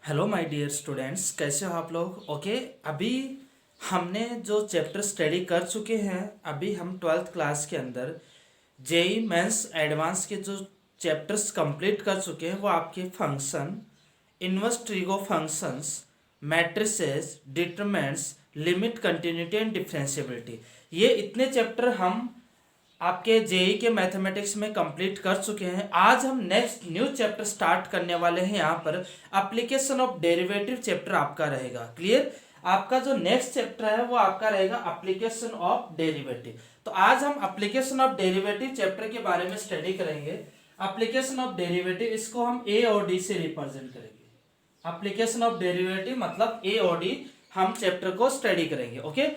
Hello my dear students, कैसे हो आप लोग। ओके, अभी हमने जो चैप्टर स्टडी कर चुके हैं, अभी हम 12th क्लास के अंदर जेई मेंस एडवांस के जो चैप्टर्स कंप्लीट कर चुके हैं वो आपके function, inverse trigo functions, matrices, determinants, limit, continuity and differentiability, ये इतने चैप्टर हम आपके जेई के मैथमेटिक्स में कंप्लीट कर चुके हैं। आज हम नेक्स्ट न्यू चैप्टर स्टार्ट करने वाले हैं। यहाँ पर एप्लीकेशन ऑफ डेरिवेटिव चैप्टर आपका रहेगा। क्लियर, आपका जो नेक्स्ट चैप्टर है वो आपका रहेगा एप्लीकेशन ऑफ डेरिवेटिव। तो आज हम एप्लीकेशन ऑफ डेरिवेटिव चैप्टर के बारे में स्टडी करेंगे। एप्लीकेशन ऑफ डेरिवेटिव, इसको हम ए और डी से रिप्रेजेंट करेंगे। एप्लीकेशन ऑफ डेरिवेटिव मतलब ए और डी हम चैप्टर को स्टडी करेंगे। ओके,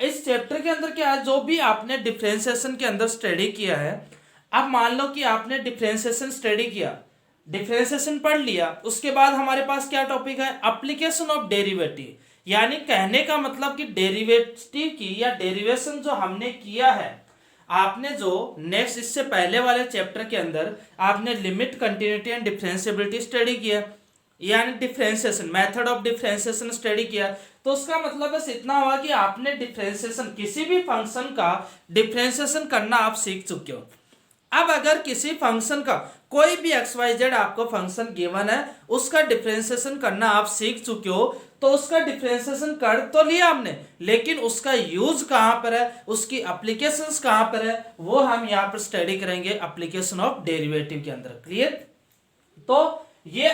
इस चैप्टर के अंदर क्या है, जो भी आपने डिफरेंशिएशन के अंदर स्टडी किया है, अब मान लो कि आपने डिफरेंशिएशन स्टडी किया, डिफरेंशिएशन पढ़ लिया, उसके बाद हमारे पास क्या टॉपिक है, एप्लीकेशन ऑफ डेरिवेटिव। यानी कहने का मतलब कि डेरिवेटिव की या डेरिवेशन जो हमने किया है, आपने जो नेक्स्ट इससे पहले वाले चैप्टर के अंदर आपने limit, continuity and differentiability study किया, यानी differentiation, method of differentiation study किया, तो उसका मतलब बस इतना हुआ कि आपने डिफरेंशिएशन, किसी भी फंक्शन का डिफरेंशिएशन करना आप सीख चुके हो। अब अगर किसी फंक्शन का कोई भी एक्स वाई जेड आपको फंक्शन गिवन है, उसका डिफरेंशिएशन करना आप सीख चुके हो, तो उसका डिफरेंशिएशन कर तो लिया हमने, लेकिन उसका यूज कहां पर है, उसकी एप्लीकेशंस कहां पर है, वो हम यहां पर स्टडी करेंगे एप्लीकेशन ऑफ डेरिवेटिव के अंदर। क्लियर, तो ये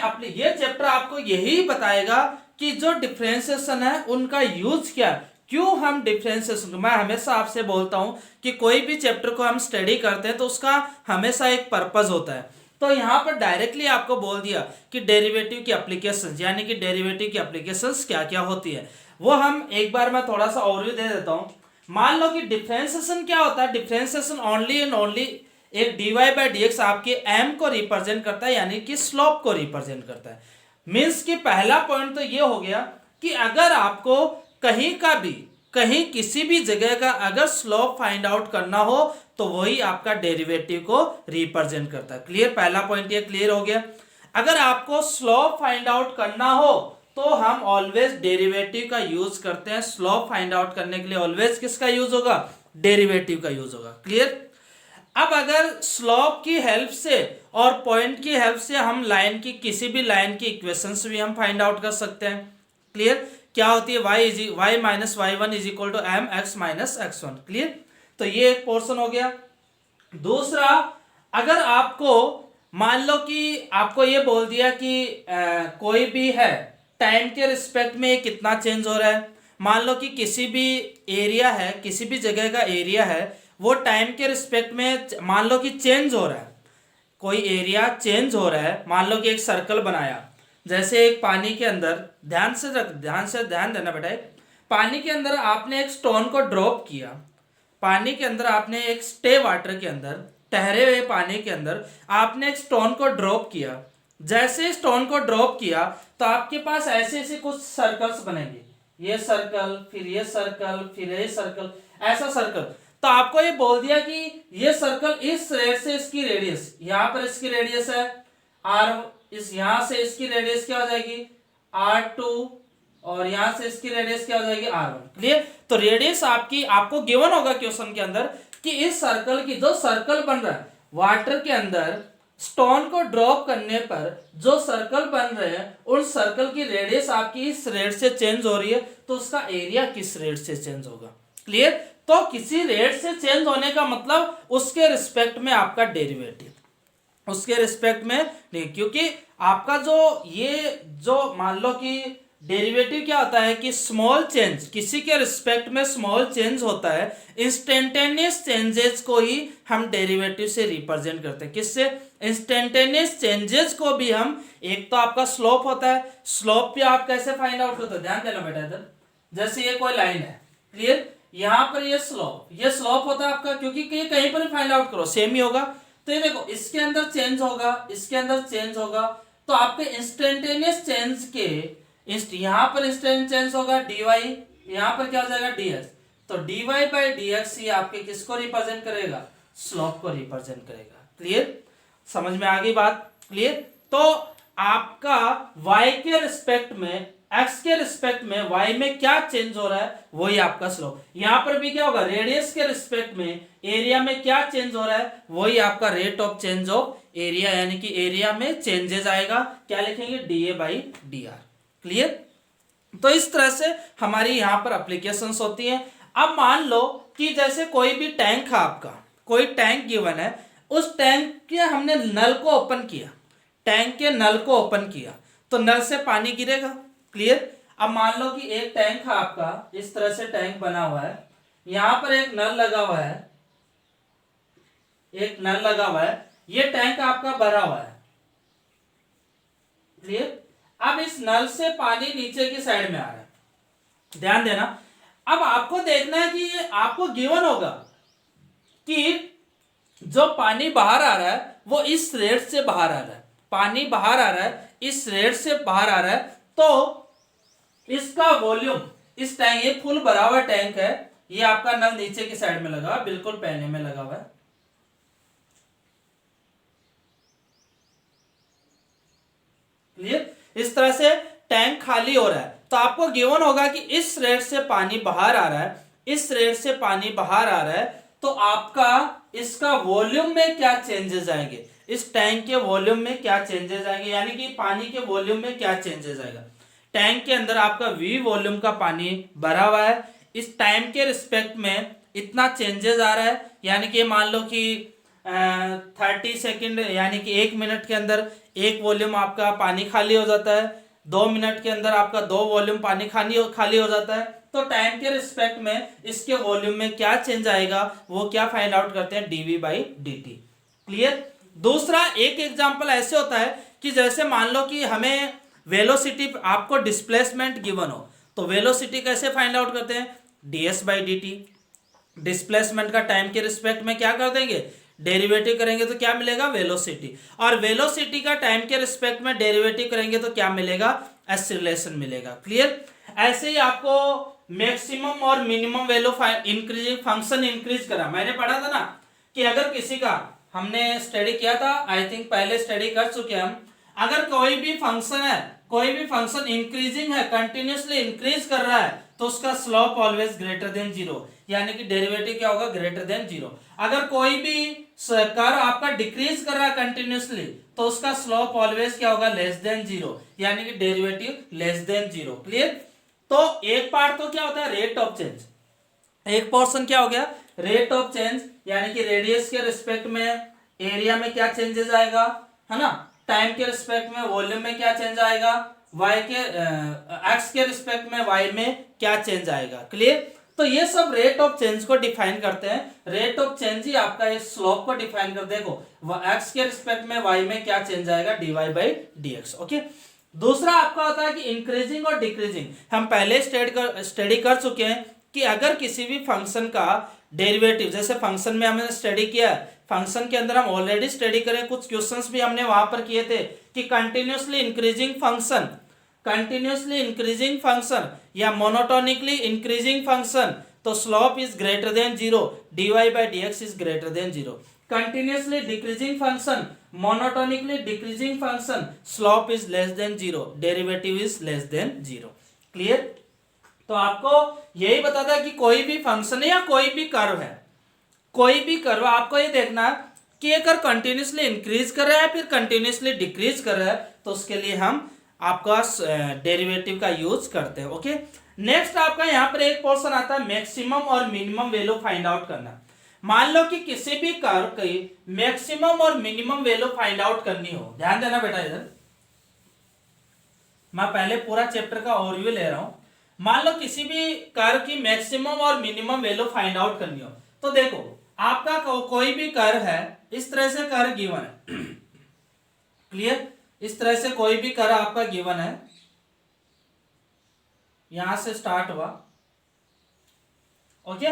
चैप्टर आपको यही बताएगा कि जो डिफरेंशिएशन है उनका यूज क्या है, क्यों हम डिफरेंशिएशन, मैं हमेशा आपसे बोलता हूं कि कोई भी चैप्टर को हम स्टडी करते हैं तो उसका हमेशा एक पर्पस होता है। तो यहां पर डायरेक्टली आपको बोल दिया कि डेरिवेटिव की एप्लीकेशंस, यानी कि डेरिवेटिव की एप्लीकेशंस क्या क्या होती है, वो हम एक बार मैं थोड़ा सा ओवरव्यू दे देता हूं। मान लो कि डिफरेंशिएशन क्या होता है, डिफरेंशिएशन ओनली एंड ओनली एक dy बाई डी एक्स आपके m को रिप्रेजेंट करता है, यानी कि स्लोप को रिप्रेजेंट करता है। मीन्स कि पहला पॉइंट तो ये हो गया कि अगर आपको कहीं किसी भी जगह का अगर स्लोप फाइंड आउट करना हो तो वही आपका डेरिवेटिव को रिप्रेजेंट करता है। क्लियर, पहला पॉइंट ये क्लियर हो गया। अगर आपको स्लोप फाइंड आउट करना हो तो हम ऑलवेज डेरिवेटिव का यूज करते हैं। स्लोप फाइंड आउट करने के लिए ऑलवेज किसका यूज होगा, डेरिवेटिव का यूज होगा। क्लियर, अब अगर स्लोप की हेल्प से और पॉइंट की हेल्प से हम लाइन की, किसी भी लाइन की इक्वेशंस भी हम फाइंड आउट कर सकते हैं। क्लियर, क्या होती है, y minus Y one is equal to M x minus x one. Clear, तो ये एक पोर्शन हो गया। दूसरा, अगर आपको मान लो कि आपको ये बोल दिया कि कोई भी है, टाइम के रिस्पेक्ट में कितना चेंज हो रहा है, मान लो कि किसी भी एरिया है, किसी भी जगह का एरिया है, वो टाइम के रिस्पेक्ट में मान लो कि चेंज हो रहा है, कोई एरिया चेंज हो रहा है। मान लो कि एक सर्कल बनाया, जैसे एक पानी के अंदर, ध्यान देना बेटा, पानी के अंदर आपने एक स्टोन को ड्रॉप किया, पानी के अंदर आपने एक स्टे वाटर के अंदर, ठहरे हुए पानी के अंदर आपने एक स्टोन को ड्रॉप किया। जैसे स्टोन को ड्रॉप किया तो आपके पास ऐसे ऐसे कुछ सर्कल्स बनेंगे, ये सर्कल, फिर ये सर्कल, फिर ये सर्कल, ऐसा सर्कल। तो आपको ये बोल दिया कि ये सर्कल इस रेड से इसकी रेडियस, यहां पर इसकी रेडियस है r, इस यहां से इसकी रेडियस क्या हो जाएगी r2, और यहां से इसकी रेडियस क्या हो जाएगी r1। क्लियर, तो रेडियस आपको गिवन होगा क्वेश्चन के अंदर कि इस सर्कल की, जो सर्कल बन रहा है वाटर के अंदर, स्टोन को ड्रॉप करने पर जो सर्कल बन रहे हैं, उन सर्कल की रेडियस आपकी इस रेट से चेंज हो रही है, तो उसका एरिया किस रेट से चेंज होगा। क्लियर, तो किसी रेट से चेंज होने का मतलब उसके रिस्पेक्ट में आपका डेरिवेटिव, उसके रिस्पेक्ट में नहीं, क्योंकि आपका जो मान लो कि डेरिवेटिव क्या होता है कि स्मॉल चेंज, किसी के रिस्पेक्ट में स्मॉल चेंज होता है, इंस्टेंटेनियस चेंजेस को ही हम डेरिवेटिव से रिप्रेजेंट करते हैं। किससे, इंस्टेंटेनियस चेंजेस को भी हम, एक तो आपका स्लोप होता है, स्लोप भी आप कैसे फाइंड आउट करते हो, ध्यान देना बेटा इधर, जैसे ये कोई लाइन है, क्लियर, यहां पर ये स्लोप होता है आपका, क्योंकि ये कहीं पर भी फाइंड आउट करो सेम ही होगा। तो ये देखो, इसके अंदर चेंज होगा, इसके अंदर चेंज होगा, तो आपके इंस्टेंटेनियस चेंज के यहां पर इंस्टेंट चेंज होगा dy, यहां पर क्या हो जाएगा dx, तो dy बाई dx ये आपके किसको रिप्रेजेंट करेगा, स्लोप को रिप्रेजेंट करेगा। क्लियर, समझ में आ गई बात। क्लियर, तो आपका y के रिस्पेक्ट में, x के रिस्पेक्ट में y में क्या चेंज हो रहा है वही आपका स्लोप। यहां पर भी क्या होगा, रेडियस के रिस्पेक्ट में एरिया में क्या चेंज हो रहा है वही आपका rate of change of area, यानी कि एरिया में चेंजेस आएगा। क्या लिखेंगे, dA/dr। क्लियर। तो इस तरह से हमारी यहां पर एप्लीकेशंस होती हैं। अब मान लो कि जैसे कोई भी टैंक है आपका, कोई टैंक गिवन है, उस टैंक के हमने नल को ओपन किया, टैंक के नल को ओपन किया तो नल से पानी गिरेगा। क्लियर। अब मान लो कि एक टैंक है आपका, इस तरह से टैंक बना हुआ है, यहां पर एक नल लगा हुआ है, एक नल लगा हुआ है, ये टैंक आपका भरा हुआ है। क्लियर। अब इस नल से पानी नीचे की साइड में आ रहा है, ध्यान देना। अब आपको देखना है कि आपको गिवन होगा कि जो पानी बाहर आ रहा है वो इस रेट से बाहर आ रहा है, पानी बाहर आ रहा है इस रेट से बाहर आ रहा है, तो इसका वॉल्यूम, इस टैंक, ये फुल भरा हुआ टैंक है, ये आपका नल नीचे की साइड में लगा, बिल्कुल पैने में लगा हुआ है। क्लियर। इस तरह से टैंक खाली हो रहा है तो आपको गिवन होगा कि इस रेट से पानी बाहर आ रहा है, इस रेट से पानी बाहर आ रहा है, तो आपका इसका वॉल्यूम में क्या चेंजेस आएंगे, इस टैंक के वॉल्यूम में क्या चेंजेस आएंगे, यानी कि पानी के वॉल्यूम में क्या चेंजेस आएगा। टैंक के अंदर आपका V वॉल्यूम का पानी भरा हुआ है, इस टाइम के रिस्पेक्ट में इतना चेंजेस आ रहा है, यानी कि मान लो कि 30 सेकेंड यानी कि 1 मिनट के अंदर 1 वॉल्यूम आपका पानी खाली हो जाता है, 2 मिनट के अंदर आपका 2 वॉल्यूम पानी खाली हो जाता है। तो टाइम के रिस्पेक्ट में इसके वॉल्यूम में क्या चेंज आएगा वो क्या फाइंड आउट करते हैं, dV/dt। क्लियर। दूसरा एक एग्जांपल ऐसे होता है कि जैसे मान लो कि हमें वेलोसिटी, आपको डिस्प्लेसमेंट गिवन हो, तो वेलोसिटी कैसे फाइंड आउट करते हैं, ds/dt। डिस्प्लेसमेंट का टाइम के रिस्पेक्ट में क्या कर देंगे, डेरिवेटिव करेंगे तो क्या मिलेगा, वेलोसिटी, और वेलोसिटी का टाइम के रिस्पेक्ट में डेरिवेटिव करेंगे तो क्या मिलेगा, एक्सीलरेशन मिलेगा। क्लियर। ऐसे ही आपको मैक्सिमम और minimum value increasing function increase करा, मैंने पढ़ा था ना कि अगर किसी का, हमने स्टडी किया था, आई थिंक पहले स्टडी कर चुके हम, अगर कोई भी फंक्शन है, कोई भी फंक्शन इंक्रीजिंग है, कंटिन्यूसली इंक्रीज कर रहा है, तो उसका स्लोप ऑलवेज ग्रेटर देन 0, यानी कि डेरिवेटिव क्या होगा, ग्रेटर देन 0। अगर कोई भी कर्व आपका डिक्रीज कर रहा है कंटिन्यूसली, तो उसका स्लोप ऑलवेज क्या होगा, लेस देन 0, यानी कि डेरिवेटिव लेस देन 0। क्लियर। तो एक पार्ट तो क्या होता है, रेट ऑफ चेंज, एक पोर्शन क्या हो गया, रेट ऑफ चेंज, यानी कि रेडियस के रिस्पेक्ट में एरिया में क्या चेंजेस आएगा, है ना, टाइम के रिस्पेक्ट में वॉल्यूम में क्या चेंज आएगा, y के x के रिस्पेक्ट में y में क्या चेंज आएगा। क्लियर। तो ये सब रेट ऑफ चेंज को डिफाइन करते हैं, रेट ऑफ चेंज ही आपका ये स्लोप को डिफाइन कर, देखो x के रिस्पेक्ट में y में क्या चेंज आएगा, dy/dx। ओके। दूसरा आपका होता है कि इंक्रीजिंग और डिक्रीजिंग। हम पहले स्टडी कर चुके हैं कि अगर किसी भी फंक्शन का डेरिवेटिव, जैसे फंक्शन में हमने स्टडी किया, फंक्शन के अंदर हम ऑलरेडी स्टडी करें, कुछ क्वेश्चंस भी हमने वहां पर किए थे कि continuously increasing function, continuously increasing function या मोनोटोनिकली इंक्रीजिंग फंक्शन, तो slope is greater than 0, dy/dx is greater than 0। Continuously decreasing function, monotonically decreasing function, slope is less than 0, derivative is less than 0। Clear. तो आपको यही बताता है कि कोई भी फंक्शन है या कोई भी कर्व है, कोई भी कर्व, आपको ये देखना कि अगर कंटिन्यूसली इंक्रीज कर रहा है फिर कंटिन्यूसली डिक्रीज कर रहा है, तो उसके लिए हम आपका डेरिवेटिव का यूज करते हैं। ओके। नेक्स्ट आपका यहाँ पर एक पोर्शन आता है मैक्सिमम और मिनिमम वैल्यू फाइंड आउट करना। मान लो कि किसी भी कर्व की मैक्सिमम और मिनिमम वैल्यू फाइंड आउट करनी हो, ध्यान देना बेटा, इधर मैं पहले पूरा चैप्टर का ओवरव्यू ले रहा हूं। मान लो किसी भी कर्व की मैक्सिमम और मिनिमम वैल्यू फाइंड आउट करनी हो, तो देखो आपका कोई भी कर्व है, इस तरह से कर्व गिवन है। क्लियर। इस तरह से कोई भी कर्व आपका गिवन है, यहां से स्टार्ट हुआ। ओके।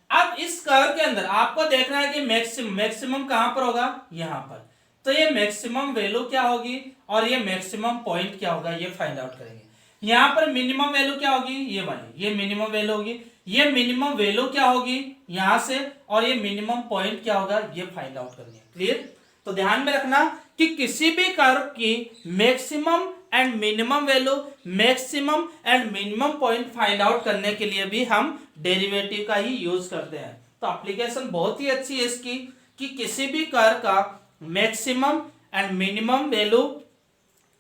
अब इस कर्व के अंदर आपको देखना है कि मैक्सिमम कहां पर होगा, यहां पर, तो ये मैक्सिमम वैल्यू क्या होगी और ये मैक्सिमम पॉइंट क्या होगा, ये फाइंड आउट करेंगे। यहां पर मिनिमम वैल्यू क्या होगी, ये वाली, ये मिनिमम वैल्यू होगी, ये मिनिमम वैल्यू क्या होगी यहां से, और ये मिनिमम पॉइंट क्या होगा, ये फाइंड आउट करनी है। क्लियर। तो ध्यान में रखना कि किसी भी कर्व की maximum and minimum value, maximum and minimum point find out करने के लिए भी हम डेरिवेटिव का ही यूज करते हैं। तो एप्लीकेशन बहुत ही अच्छी है इसकी कि किसी भी कर्व का maximum and minimum value,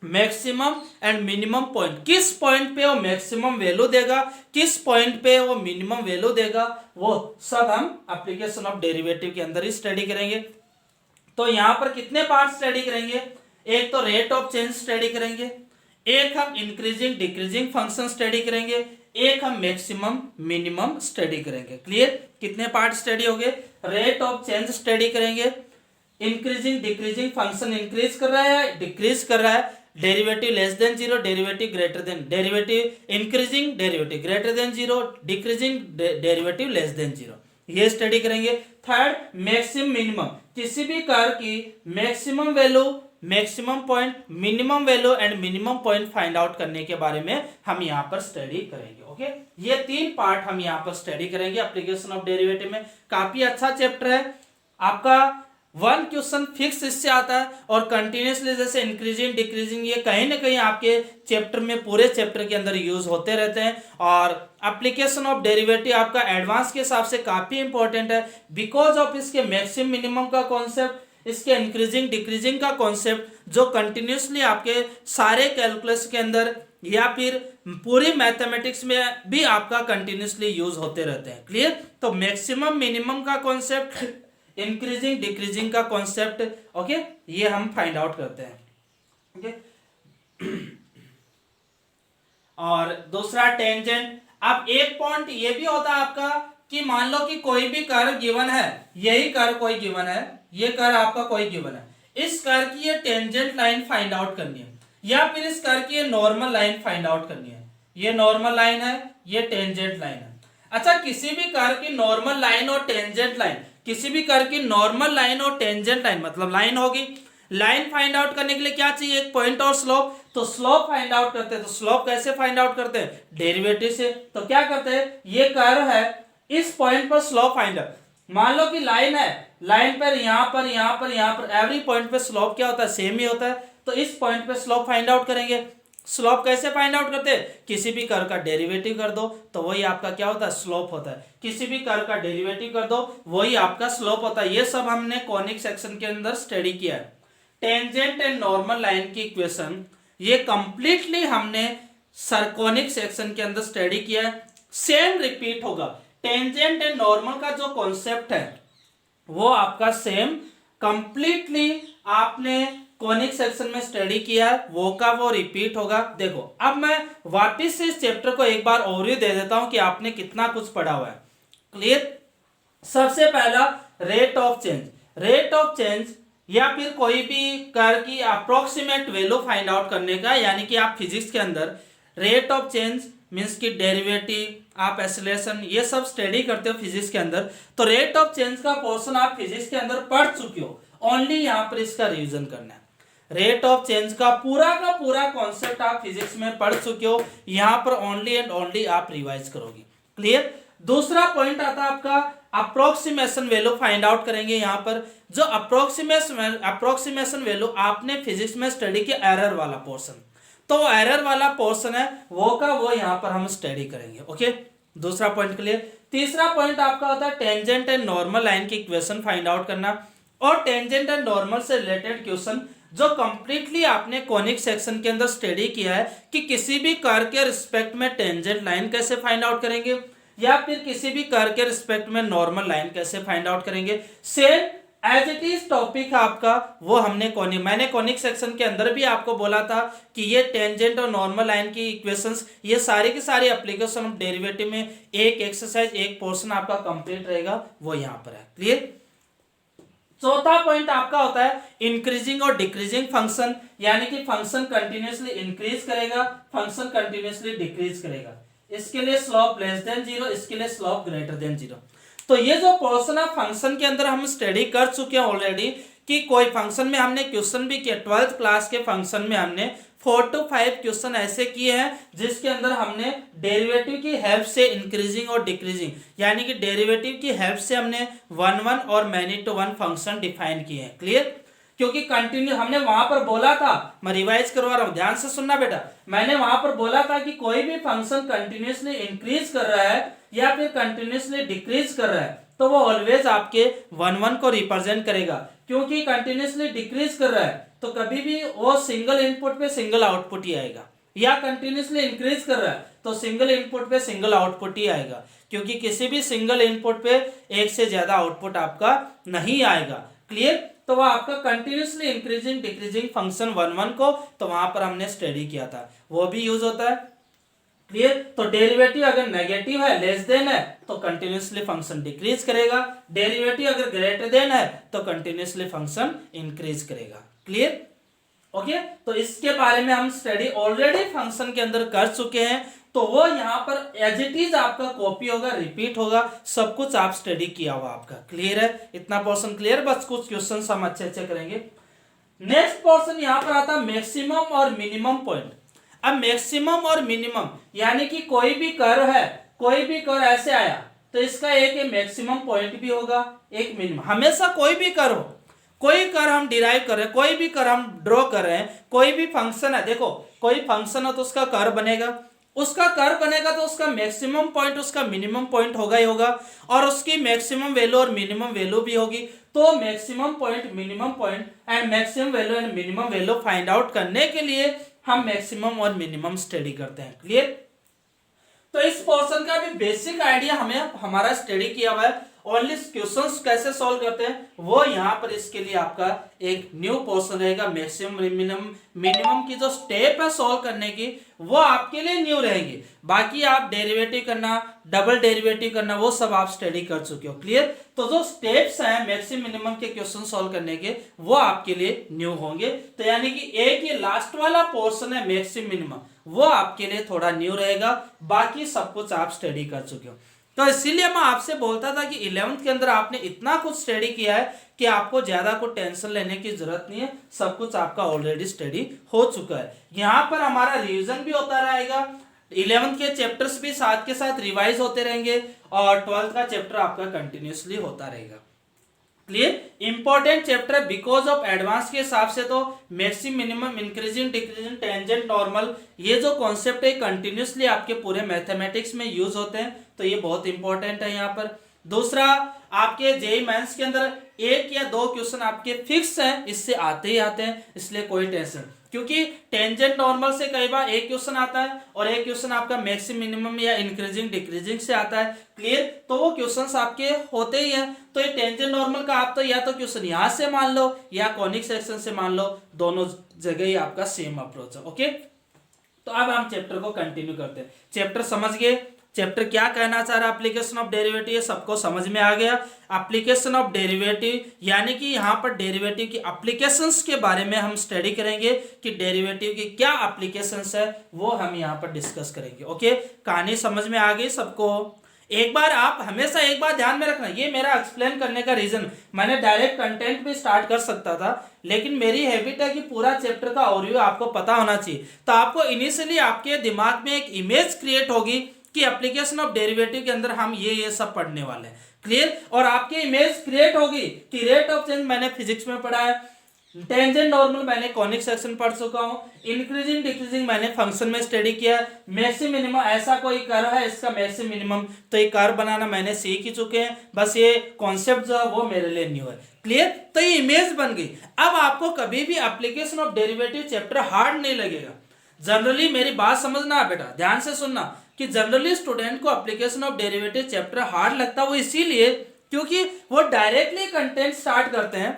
maximum and minimum point, किस पॉइंट पे वो मैक्सिमम वैल्यू देगा, किस पॉइंट पे वो मिनिमम वैल्यू देगा, वो सब हम एप्लीकेशन ऑफ डेरिवेटिव के अंदर ही स्टडी करेंगे। तो यहां पर कितने पार्ट स्टडी करेंगे, एक तो रेट ऑफ चेंज स्टडी करेंगे, एक हम इंक्रीजिंग डिक्रीजिंग फंक्शन स्टडी करेंगे, एक हम मैक्सिमम मिनिमम स्टडी करेंगे। क्लियर, कितने पार्ट स्टडी हो गए, रेट ऑफ चेंज स्टडी करेंगे, इंक्रीजिंग डिक्रीजिंग फंक्शन इंक्रीज कर रहा है डिक्रीज कर रहा है, derivative less than zero, derivative greater than, derivative increasing, derivative greater than zero, decreasing, derivative less than zero, ये स्टडी करेंगे। थर्ड, मैक्सिमम मिनिमम, किसी भी कर्व की maximum value, maximum point, minimum value and minimum point find out करने के बारे में हम यहाँ पर स्टडी करेंगे। ओके, ये तीन पार्ट हम यहाँ पर स्टडी करेंगे एप्लीकेशन ऑफ डेरिवेटिव में। काफी अच्छा चैप्टर है आपका, वन क्वेश्चन फिक्स इससे आता है और कंटिन्यूसली जैसे इंक्रीजिंग डिक्रीजिंग ये कहीं ना कहीं आपके चैप्टर में, पूरे चैप्टर के अंदर यूज होते रहते हैं। और एप्लीकेशन ऑफ डेरिवेटिव आपका एडवांस के हिसाब से काफी इंपॉर्टेंट है, बिकॉज ऑफ इसके मैक्सिमम मिनिमम का कॉन्सेप्ट, इसके इंक्रीजिंग डिक्रीजिंग का कॉन्सेप्ट जो कंटिन्यूसली आपके सारे कैलकुलस के अंदर या फिर पूरी मैथमेटिक्स में भी आपका कंटिन्यूसली यूज होते रहते हैं। क्लियर, तो मैक्सिमम मिनिमम का कॉन्सेप्ट, इंक्रीजिंग डिक्रीजिंग का कॉन्सेप्ट, ओके, ये हम फाइंड आउट करते हैं। ओके, और दूसरा टेंजेंट। अब एक पॉइंट ये भी होता है आपका कि मान लो कि कोई भी कर्व गिवन है, यही कर्व कोई गिवन है, ये कर्व आपका कोई गिवन है, इस कर्व की ये टेंजेंट लाइन फाइंड आउट करनी है, या फिर इस कर्व की ये नॉर्मल लाइन फाइंड आउट करनी है। ये नॉर्मल लाइन है, ये टेंजेंट लाइन है। अच्छा, किसी भी कर्व की नॉर्मल लाइन और टेंजेंट लाइन, किसी भी कर्व की नॉर्मल लाइन और टेंजेंट लाइन मतलब लाइन होगी, लाइन फाइंड आउट करने के लिए क्या चाहिए, एक पॉइंट और स्लोप। तो स्लोप फाइंड आउट करते हैं, तो स्लोप कैसे फाइंड आउट करते हैं, डेरिवेटिव से। तो क्या करते हैं, ये कर्व है, इस पॉइंट पर स्लोप फाइंड आउट, मान लो कि लाइन है, लाइन पर यहां पर यहां पर यहां पर एवरी पॉइंट पे स्लोप क्या होता है, सेम ही होता है। तो इस पॉइंट पे स्लोप फाइंड आउट करेंगे। स्लोप कैसे फाइंड आउट करते हैं, किसी भी कर्व का डेरिवेटिव कर दो तो वही आपका क्या होता है, स्लोप होता है। किसी भी कर्व का डेरिवेटिव कर दो वही आपका स्लोप होता है। ये सब हमने कॉनिक सेक्शन के अंदर स्टडी किया है। टेंजेंट एंड नॉर्मल लाइन की इक्वेशन ये कंप्लीटली हमने सरकोनिक सेक्शन के अंदर स्टडी किया है। सेम रिपीट होगा, टेंजेंट एंड नॉर्मल का जो कॉन्सेप्ट है वो आपका सेम कंप्लीटली आपने कॉनिक सेक्शन में स्टडी किया, वो का वो रिपीट होगा। देखो, अब मैं वापस से इस चैप्टर को एक बार ओवरव्यू दे देता हूं कि आपने कितना कुछ पढ़ा हुआ है। क्लियर, सबसे पहला rate of change, rate of change या फिर कोई भी कर्व की अप्रोक्सीमेट वैल्यू फाइंड आउट करने का, यानी कि आप फिजिक्स के अंदर रेट ऑफ चेंज मीन्स की डेरिवेटिव, आप एक्सेलरेशन, ये सब स्टडी करते हो फिजिक्स के अंदर। तो रेट ऑफ चेंज का पोर्शन आप फिजिक्स के अंदर पढ़ चुके हो, ओनली यहाँ पर इसका रिवीजन करना है। रेट ऑफ चेंज का पूरा कॉन्सेप्ट आप फिजिक्स में पढ़ चुके हो, यहाँ पर ओनली एंड ओनली आप रिवाइज करोगे। क्लियर, दूसरा पॉइंट आता है आपका अप्रोक्सीमेशन वैल्यू फाइंड आउट करेंगे। यहाँ पर जो अप्रोक्सीमेशन वैल्यू आपने फिजिक्स में स्टडी किया, एरर वाला पोर्शन, तो एरर वाला पोर्शन है वो का वो यहाँ पर हम स्टडी करेंगे। ओके, दूसरा पॉइंट क्लियर। तीसरा पॉइंट आपका होता है टेंजेंट एंड नॉर्मल लाइन की इक्वेशन फाइंड आउट करना, और टेंजेंट एंड नॉर्मल से रिलेटेड क्वेश्चन जो कंप्लीटली आपने कॉनिक सेक्शन के अंदर स्टडी किया है कि किसी भी कर्व के रिस्पेक्ट में टेंजेंट लाइन कैसे फाइंड आउट करेंगे, या फिर किसी भी कर्व के रिस्पेक्ट में नॉर्मल लाइन कैसे फाइंड आउट करेंगे। Same as it is topic है आपका, वो हमने मैंने कॉनिक सेक्शन के अंदर भी आपको बोला था कि ये टेंजेंट और नॉर्मल लाइन की इक्वेशंस ये सारी की सारी एप्लीकेशन ऑफ डेरिवेटिव में एक एक्सरसाइज, एक पोर्शन आपका कंप्लीट रहेगा, वो यहाँ पर है। क्लियर, चौथा पॉइंट आपका होता है इंक्रीजिंग और डिक्रीजिंग फंक्शन, यानी कि फंक्शन कंटिन्यूसली इंक्रीज करेगा, फंक्शन कंटिन्यूसली डिक्रीज करेगा। इसके लिए स्लोप लेस देन जीरो, इसके लिए स्लोप ग्रेटर देन जीरो। तो ये जो पोर्शन है फंक्शन के अंदर हम स्टडी कर चुके हैं ऑलरेडी, कि कोई फंक्शन में हमने क्वेश्चन भी किया, 12th क्लास के फंक्शन में हमने 4 to 5 क्वेश्चन ऐसे किए हैं जिसके अंदर हमने डेरिवेटिव की हेल्प से इंक्रीजिंग और डिक्रीजिंग, यानी कि डेरिवेटिव की हेल्प से हमने 1 1 और मैनी टू 1 फंक्शन डिफाइन किए हैं। क्लियर, क्योंकि कंटिन्यू हमने वहां पर बोला था, मैं रिवाइज करवा रहा हूं, ध्यान से सुनना बेटा। मैंने वहां पर बोला था कि कोई भी फंक्शन कंटिन्यूअसली इंक्रीज कर रहा है या फिर कंटिन्यूअसली डिक्रीज कर रहा है तो वो ऑलवेज आपके 1 1 को रिप्रेजेंट करेगा। क्योंकि कंटिन्यूअसली डिक्रीज कर रहा है तो कभी भी वो सिंगल इनपुट पे सिंगल आउटपुट ही आएगा, या कंटिन्यूअसली इंक्रीज कर रहा है तो सिंगल इनपुट पे सिंगल आउटपुट ही आएगा, क्योंकि किसी भी सिंगल इनपुट पे एक से ज्यादा आउटपुट आपका नहीं आएगा। क्लियर? तो वह आपका कंटिन्यूअसली इंक्रीजिंग डिक्रीजिंग फंक्शन 1 1 को तो वहां पर हमने स्टडी किया था, वो भी यूज होता है। क्लियर? तो डेरिवेटिव अगर नेगेटिव है, लेस देन है, तो कंटिन्यूअसली फंक्शन डिक्रीज करेगा, डेरिवेटिव अगर ग्रेटर देन है तो कंटिन्यूअसली फंक्शन इंक्रीज करेगा। क्लियर? ओके, तो इसके बारे में हम स्टडी ऑलरेडी फंक्शन के अंदर कर चुके हैं, तो वो यहाँ पर एज इट इज आपका कॉपी होगा, रिपीट होगा, सब कुछ आप स्टडी किया हुआ आपका। क्लियर है? इतना पोर्शन क्लियर? बस कुछ क्वेश्चन हम अच्छे अच्छे करेंगे। नेक्स्ट पोर्शन यहाँ पर आता है मैक्सिमम और मिनिमम पॉइंट। अब मैक्सिमम और मिनिमम यानी कि कोई भी कर्व है, कोई भी कर्व ऐसे आया तो इसका एक मैक्सिमम पॉइंट भी होगा, एक मिनिमम। हमेशा कोई भी कर्व हो, कोई कर्व हम डिराइव कर रहे हैं, कोई भी कर्व हम ड्रॉ कर रहे हैं, कोई भी फंक्शन है, देखो कोई फंक्शन है तो उसका कर्व बनेगा, उसका कर्व बनेगा तो उसका मैक्सिमम पॉइंट उसका मिनिमम पॉइंट होगा ही होगा, और उसकी मैक्सिमम वैल्यू और मिनिमम वैल्यू भी होगी। तो maximum point, minimum point and maximum value and minimum value find out करने के लिए हम मैक्सिमम और मिनिमम स्टडी करते हैं। क्लियर? तो इस पोर्शन का भी बेसिक आइडिया हमें हमारा स्टडी किया हुआ है, ओनली क्वेश्चंस कैसे सॉल्व करते हैं वो यहाँ पर इसके लिए आपका एक न्यू पोर्शन रहेगा। मैक्सिमम मिनिमम की जो स्टेप है सॉल्व करने की वो आपके लिए न्यू रहेंगी, बाकी आप डेरिवेटिव करना, डबल डेरिवेटिव करना वो सब आप स्टडी कर चुके हो। क्लियर? तो जो स्टेप्स हैं मैक्सिमम मिनिमम के क्वेश्चन सॉल्व करने के वो आपके लिए न्यू होंगे। तो यानी कि एक ये लास्ट वाला पोर्शन है मैक्सिमम मिनिमम, वो आपके लिए थोड़ा न्यू रहेगा, बाकी सब कुछ आप स्टडी कर चुके हो। तो इसीलिए मैं आपसे बोलता था कि 11th के अंदर आपने इतना कुछ स्टडी किया है कि आपको ज्यादा कुछ टेंशन लेने की जरूरत नहीं है, सब कुछ आपका ऑलरेडी स्टडी हो चुका है। यहाँ पर हमारा रिवीजन भी होता रहेगा, 11th के चैप्टर्स भी साथ के साथ रिवाइज होते रहेंगे, और 12th का चैप्टर आपका कंटिन्यूसली होता रहेगा। Clear? Important chapter because of advance के हिसाब से तो maximum minimum increasing decreasing tangent normal ये जो कॉन्सेप्ट है कंटिन्यूसली आपके पूरे मैथमेटिक्स में यूज होते हैं, तो ये बहुत इंपॉर्टेंट है यहाँ पर। दूसरा, आपके जेईई मेंस के अंदर 1 या 2 क्वेश्चन आपके फिक्स हैं, इससे आते ही आते हैं, इसलिए कोई टेंशन, क्योंकि टेंजेंट नॉर्मल से कई बार एक क्वेश्चन आता है और एक क्वेश्चन आपका मैक्सिमम मिनिमम या इंक्रीजिंग डिक्रीजिंग से आता है। क्लियर? तो वो क्वेश्चंस आपके होते ही हैं। तो ये टेंजेंट नॉर्मल का आप तो या तो क्वेश्चन यहां से मान लो या कॉनिक सेक्शन से मान लो, दोनों जगह ही आपका सेम अप्रोच है। ओके, तो अब हम चैप्टर को कंटिन्यू करते हैं। चैप्टर समझ गए? चैप्टर क्या कहना चाह रहा है? एप्लीकेशन ऑफ डेरिवेटिव, ये सबको समझ में आ गया। एप्लीकेशन ऑफ डेरिवेटिव यानी कि यहाँ पर डेरिवेटिव की एप्लीकेशंस के बारे में हम स्टडी करेंगे कि डेरिवेटिव की क्या एप्लीकेशंस है वो हम यहाँ पर डिस्कस करेंगे। ओके, कहानी समझ में आ गई सबको? एक बार आप हमेशा एक बार ध्यान में रखना, ये मेरा एक्सप्लेन करने का रीजन, मैंने डायरेक्ट कंटेंट भी स्टार्ट कर सकता था, लेकिन मेरी हैबिट है कि पूरा चैप्टर का ओवरव्यू आपको पता होना चाहिए। तो आपको इनिशियली आपके दिमाग में एक इमेज क्रिएट होगी कि एप्लीकेशन ऑफ डेरिवेटिव के अंदर हम ये सब पढ़ने वाले हैं। क्लियर? और आपकी इमेज क्रिएट होगी कि रेट ऑफ चेंज मैंने फिजिक्स में पढ़ा है, टेंजेंट नॉर्मल मैंने कॉनिक सेक्शन पढ़ चुका हूं, इंक्रीजिंग डिक्रीजिंग मैंने फंक्शन में स्टडी किया, मैक्सिमम मिनिमम ऐसा कोई कर्व है इसका मैक्सिमम मिनिमम, तो ये कर्व बनाना मैंने सीख ही चुके हैं, बस ये कॉन्सेप्ट जो है वो मेरे लिए न्यू है। क्लियर? तो ये इमेज बन गई। अब आपको कभी भी application of derivative chapter hard नहीं लगेगा। जनरली मेरी बात समझना बेटा, ध्यान से सुनना, कि जनरली स्टूडेंट को application of derivative chapter hard लगता है वो इसीलिए क्योंकि वो डायरेक्टली कंटेंट स्टार्ट करते हैं।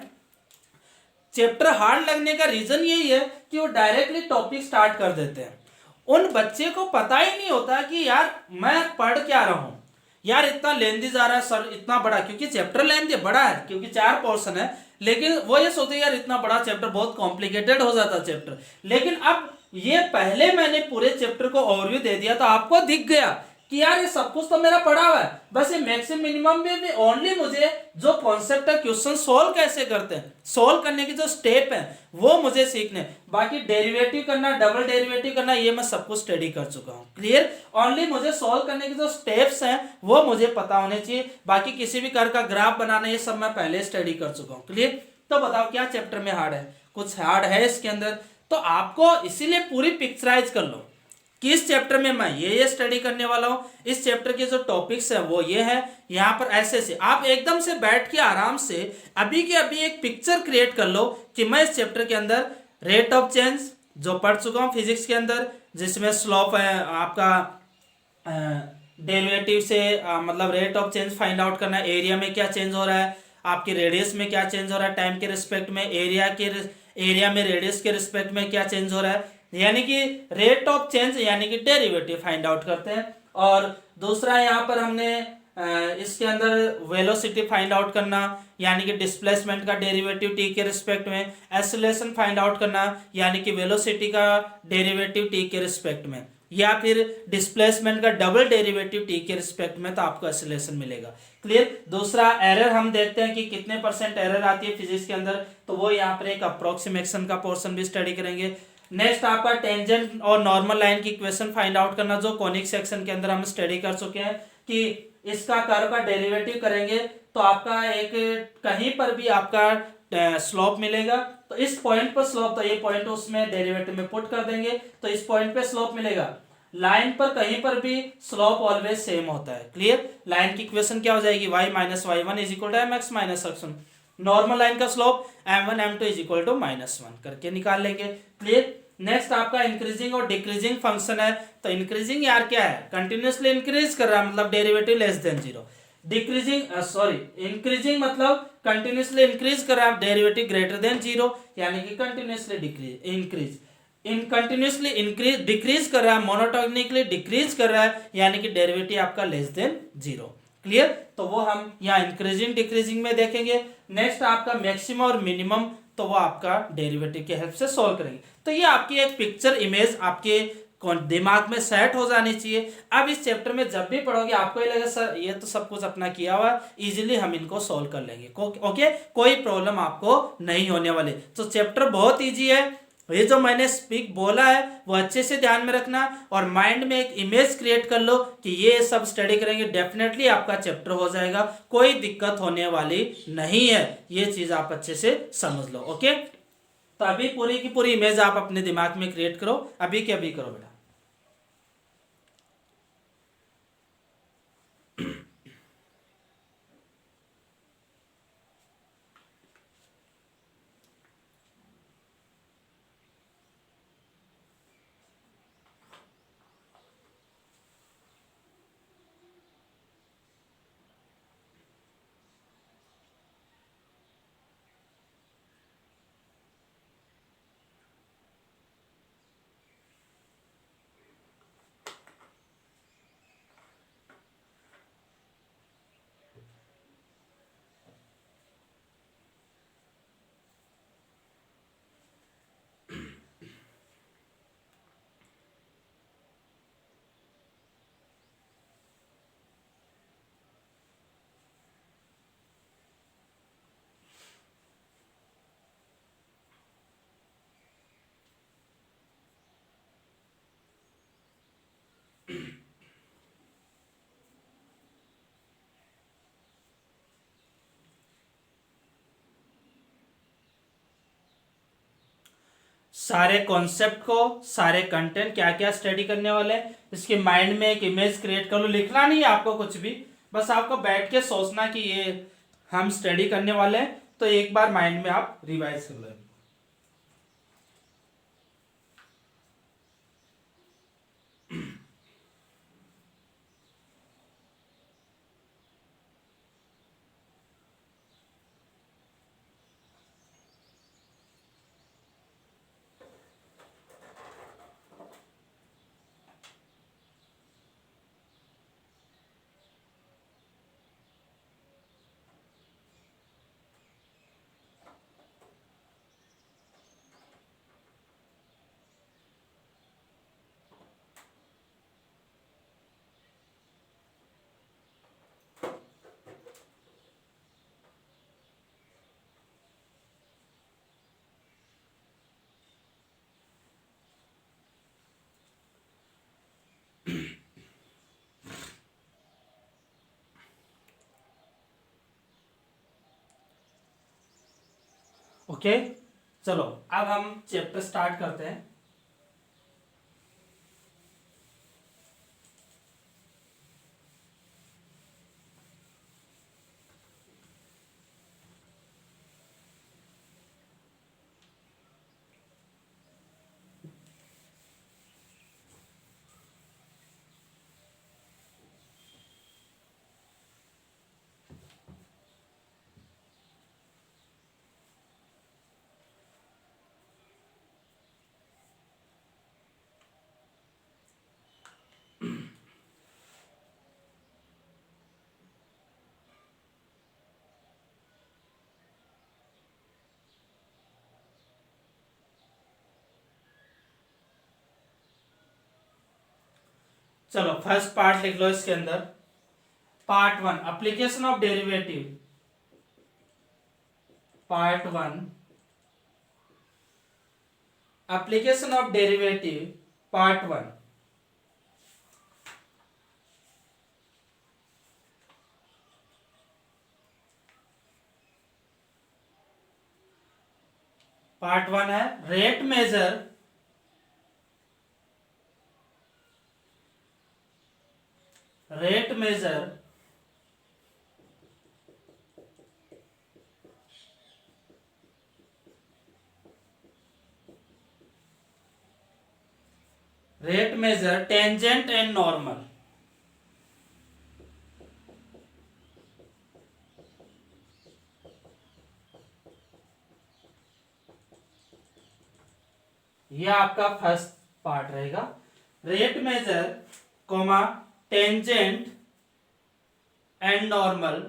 चैप्टर हार्ड लगने का रीजन यही है कि वो डायरेक्टली टॉपिक स्टार्ट कर देते हैं। उन बच्चे को पता ही नहीं होता कि यार मैं पढ़ क्या रहा हूं, यार इतना लेंदी जा रहा है सर, इतना बड़ा, क्योंकि चैप्टर लेंदी बड़ा है क्योंकि 4 पोर्शन है, लेकिन वो ये सोचते यार इतना बड़ा चैप्टर बहुत कॉम्प्लिकेटेड हो जाता चैप्टर। लेकिन अब ये पहले मैंने पूरे चैप्टर को ओवरव्यू दे दिया तो आपको दिख गया कि यार ये सब कुछ तो मेरा पढ़ा हुआ है, बस ये मैक्सिमम मिनिमम में भी ओनली मुझे जो कॉन्सेप्ट है क्वेश्चन सोल्व कैसे करते हैं, सोल्व करने की जो स्टेप है वो मुझे सीखने, बाकी डेरिवेटिव करना, डबल डेरिवेटिव करना ये मैं सब कुछ स्टडी कर चुका हूँ। क्लियर? ओनली मुझे सोल्व करने की जो स्टेप्स हैं वो मुझे पता होने चाहिए, बाकी किसी भी कर्व का ग्राफ बनाना ये सब मैं पहले स्टडी कर चुका हूँ। क्लियर? तो बताओ क्या चैप्टर में हार्ड है, कुछ हार्ड है इसके अंदर? तो आपको इसीलिए पूरी पिक्चराइज कर लो कि इस चैप्टर में मैं ये स्टडी करने वाला हूं, इस चैप्टर के जो टॉपिक्स है वो ये है, यहाँ पर ऐसे से आप एकदम से बैठ के आराम से अभी के अभी एक पिक्चर क्रिएट कर लो कि मैं इस चैप्टर के अंदर रेट ऑफ चेंज जो पढ़ चुका हूं फिजिक्स के अंदर, जिसमें स्लोप है आपका, डेरिवेटिव से मतलब rate of change find out करना, एरिया में क्या चेंज हो रहा है, आपके रेडियस में क्या चेंज हो रहा है टाइम के रिस्पेक्ट में, एरिया में रेडियस के रिस्पेक्ट में क्या चेंज हो रहा है, यानी कि रेट ऑफ चेंज यानी कि डेरिवेटिव फाइंड आउट करते हैं। और दूसरा यहाँ पर हमने इसके अंदर वेलोसिटी फाइंड आउट करना यानी कि डिस्प्लेसमेंट का डेरिवेटिव टी के रिस्पेक्ट में, एक्सेलरेशन फाइंड आउट करना यानी कि वेलोसिटी का डेरिवेटिव टी के रिस्पेक्ट में, या फिर डिस्प्लेसमेंट का डबल डेरिवेटिव टी के रिस्पेक्ट में, तो आपको एक्सेलरेशन मिलेगा। क्लियर। दूसरा एरर हम देखते हैं कि कितने परसेंट एरर आती है फिजिक्स के अंदर, तो वो यहाँ पर एक अप्रोक्सीमेशन का पोर्शन भी स्टडी करेंगे। नेक्स्ट आपका टेंजेंट और नॉर्मल लाइन की इक्वेशन फाइंड आउट करना, जो कॉनिक सेक्शन के अंदर हम स्टडी कर चुके हैं कि इसका कर्व का डेरिवेटिव करेंगे तो आपका एक कहीं पर भी आपका स्लोप मिलेगा, तो इस पॉइंट पर स्लोप, तो ये पॉइंट उसमें डेरिवेटिव में पुट कर देंगे तो इस पॉइंट पे स्लोप मिलेगा। लाइन पर कहीं पर भी स्लोप ऑलवेज सेम होता है। क्लियर। लाइन की इक्वेशन क्या हो जाएगी, y minus Y one is equal to M x minus x one, normal line का slope m1 m2 is equal to -1 करके निकाल लेंगे। क्लियर। नेक्स्ट आपका इंक्रीजिंग और डिक्रीजिंग फंक्शन है, तो इंक्रीजिंग यार क्या है, कंटिन्यूअसली इंक्रीज कर रहा है मतलब derivative less than zero, decreasing increasing मतलब कंटिन्यूअसली इंक्रीज कर रहा है डेरिवेटिव ग्रेटर देन जीरो यानी कि continuously increase, continuously increase decrease कर रहा है, मोनोटोनिकली डिक्रीज कर रहा है यानी कि डेरिवेटिव आपका लेस देन जीरो। क्लियर। तो वो हम यहाँ इंक्रीजिंग डिक्रीजिंग में देखेंगे। नेक्स्ट आपका मैक्सिमम और मिनिमम, तो वो आपका डेरिवेटिव के हेल्प से सॉल्व करेंगे। तो ये आपकी एक पिक्चर इमेज आपके दिमाग में सेट हो जानी चाहिए। अब इस चैप्टर में जब भी पढ़ोगे आपको ये लगेगा सर ये तो सब कुछ अपना किया हुआ है, इजीली हम इनको सॉल्व कर लेंगे। ओके, कोई प्रॉब्लम आपको नहीं होने वाली। तो चैप्टर बहुत इजी है, ये जो मैंने स्पीक बोला है वो अच्छे से ध्यान में रखना और माइंड में एक इमेज क्रिएट कर लो कि ये सब स्टडी करेंगे डेफिनेटली आपका चैप्टर हो जाएगा, कोई दिक्कत होने वाली नहीं है। ये चीज आप अच्छे से समझ लो। ओके, तो अभी पूरी की पूरी इमेज आप अपने दिमाग में क्रिएट करो, अभी के अभी करो बेटा। सारे कॉन्सेप्ट को, सारे कंटेंट क्या क्या स्टडी करने वाले हैं, इसके माइंड में एक इमेज क्रिएट कर लो। लिखना नहीं है आपको कुछ भी, बस आपको बैठ के सोचना कि ये हम स्टडी करने वाले हैं, तो एक बार माइंड में आप रिवाइज कर लो। ओके, चलो अब हम चैप्टर स्टार्ट करते हैं। चलो फर्स्ट पार्ट लिख लो इसके अंदर। Part 1 application of derivative, part 1 application of derivative, part 1। Part 1 है rate measure, rate measure rate measure tangent and normal. यह आपका फर्स्ट पार्ट रहेगा। Rate measure comma tangent and normal,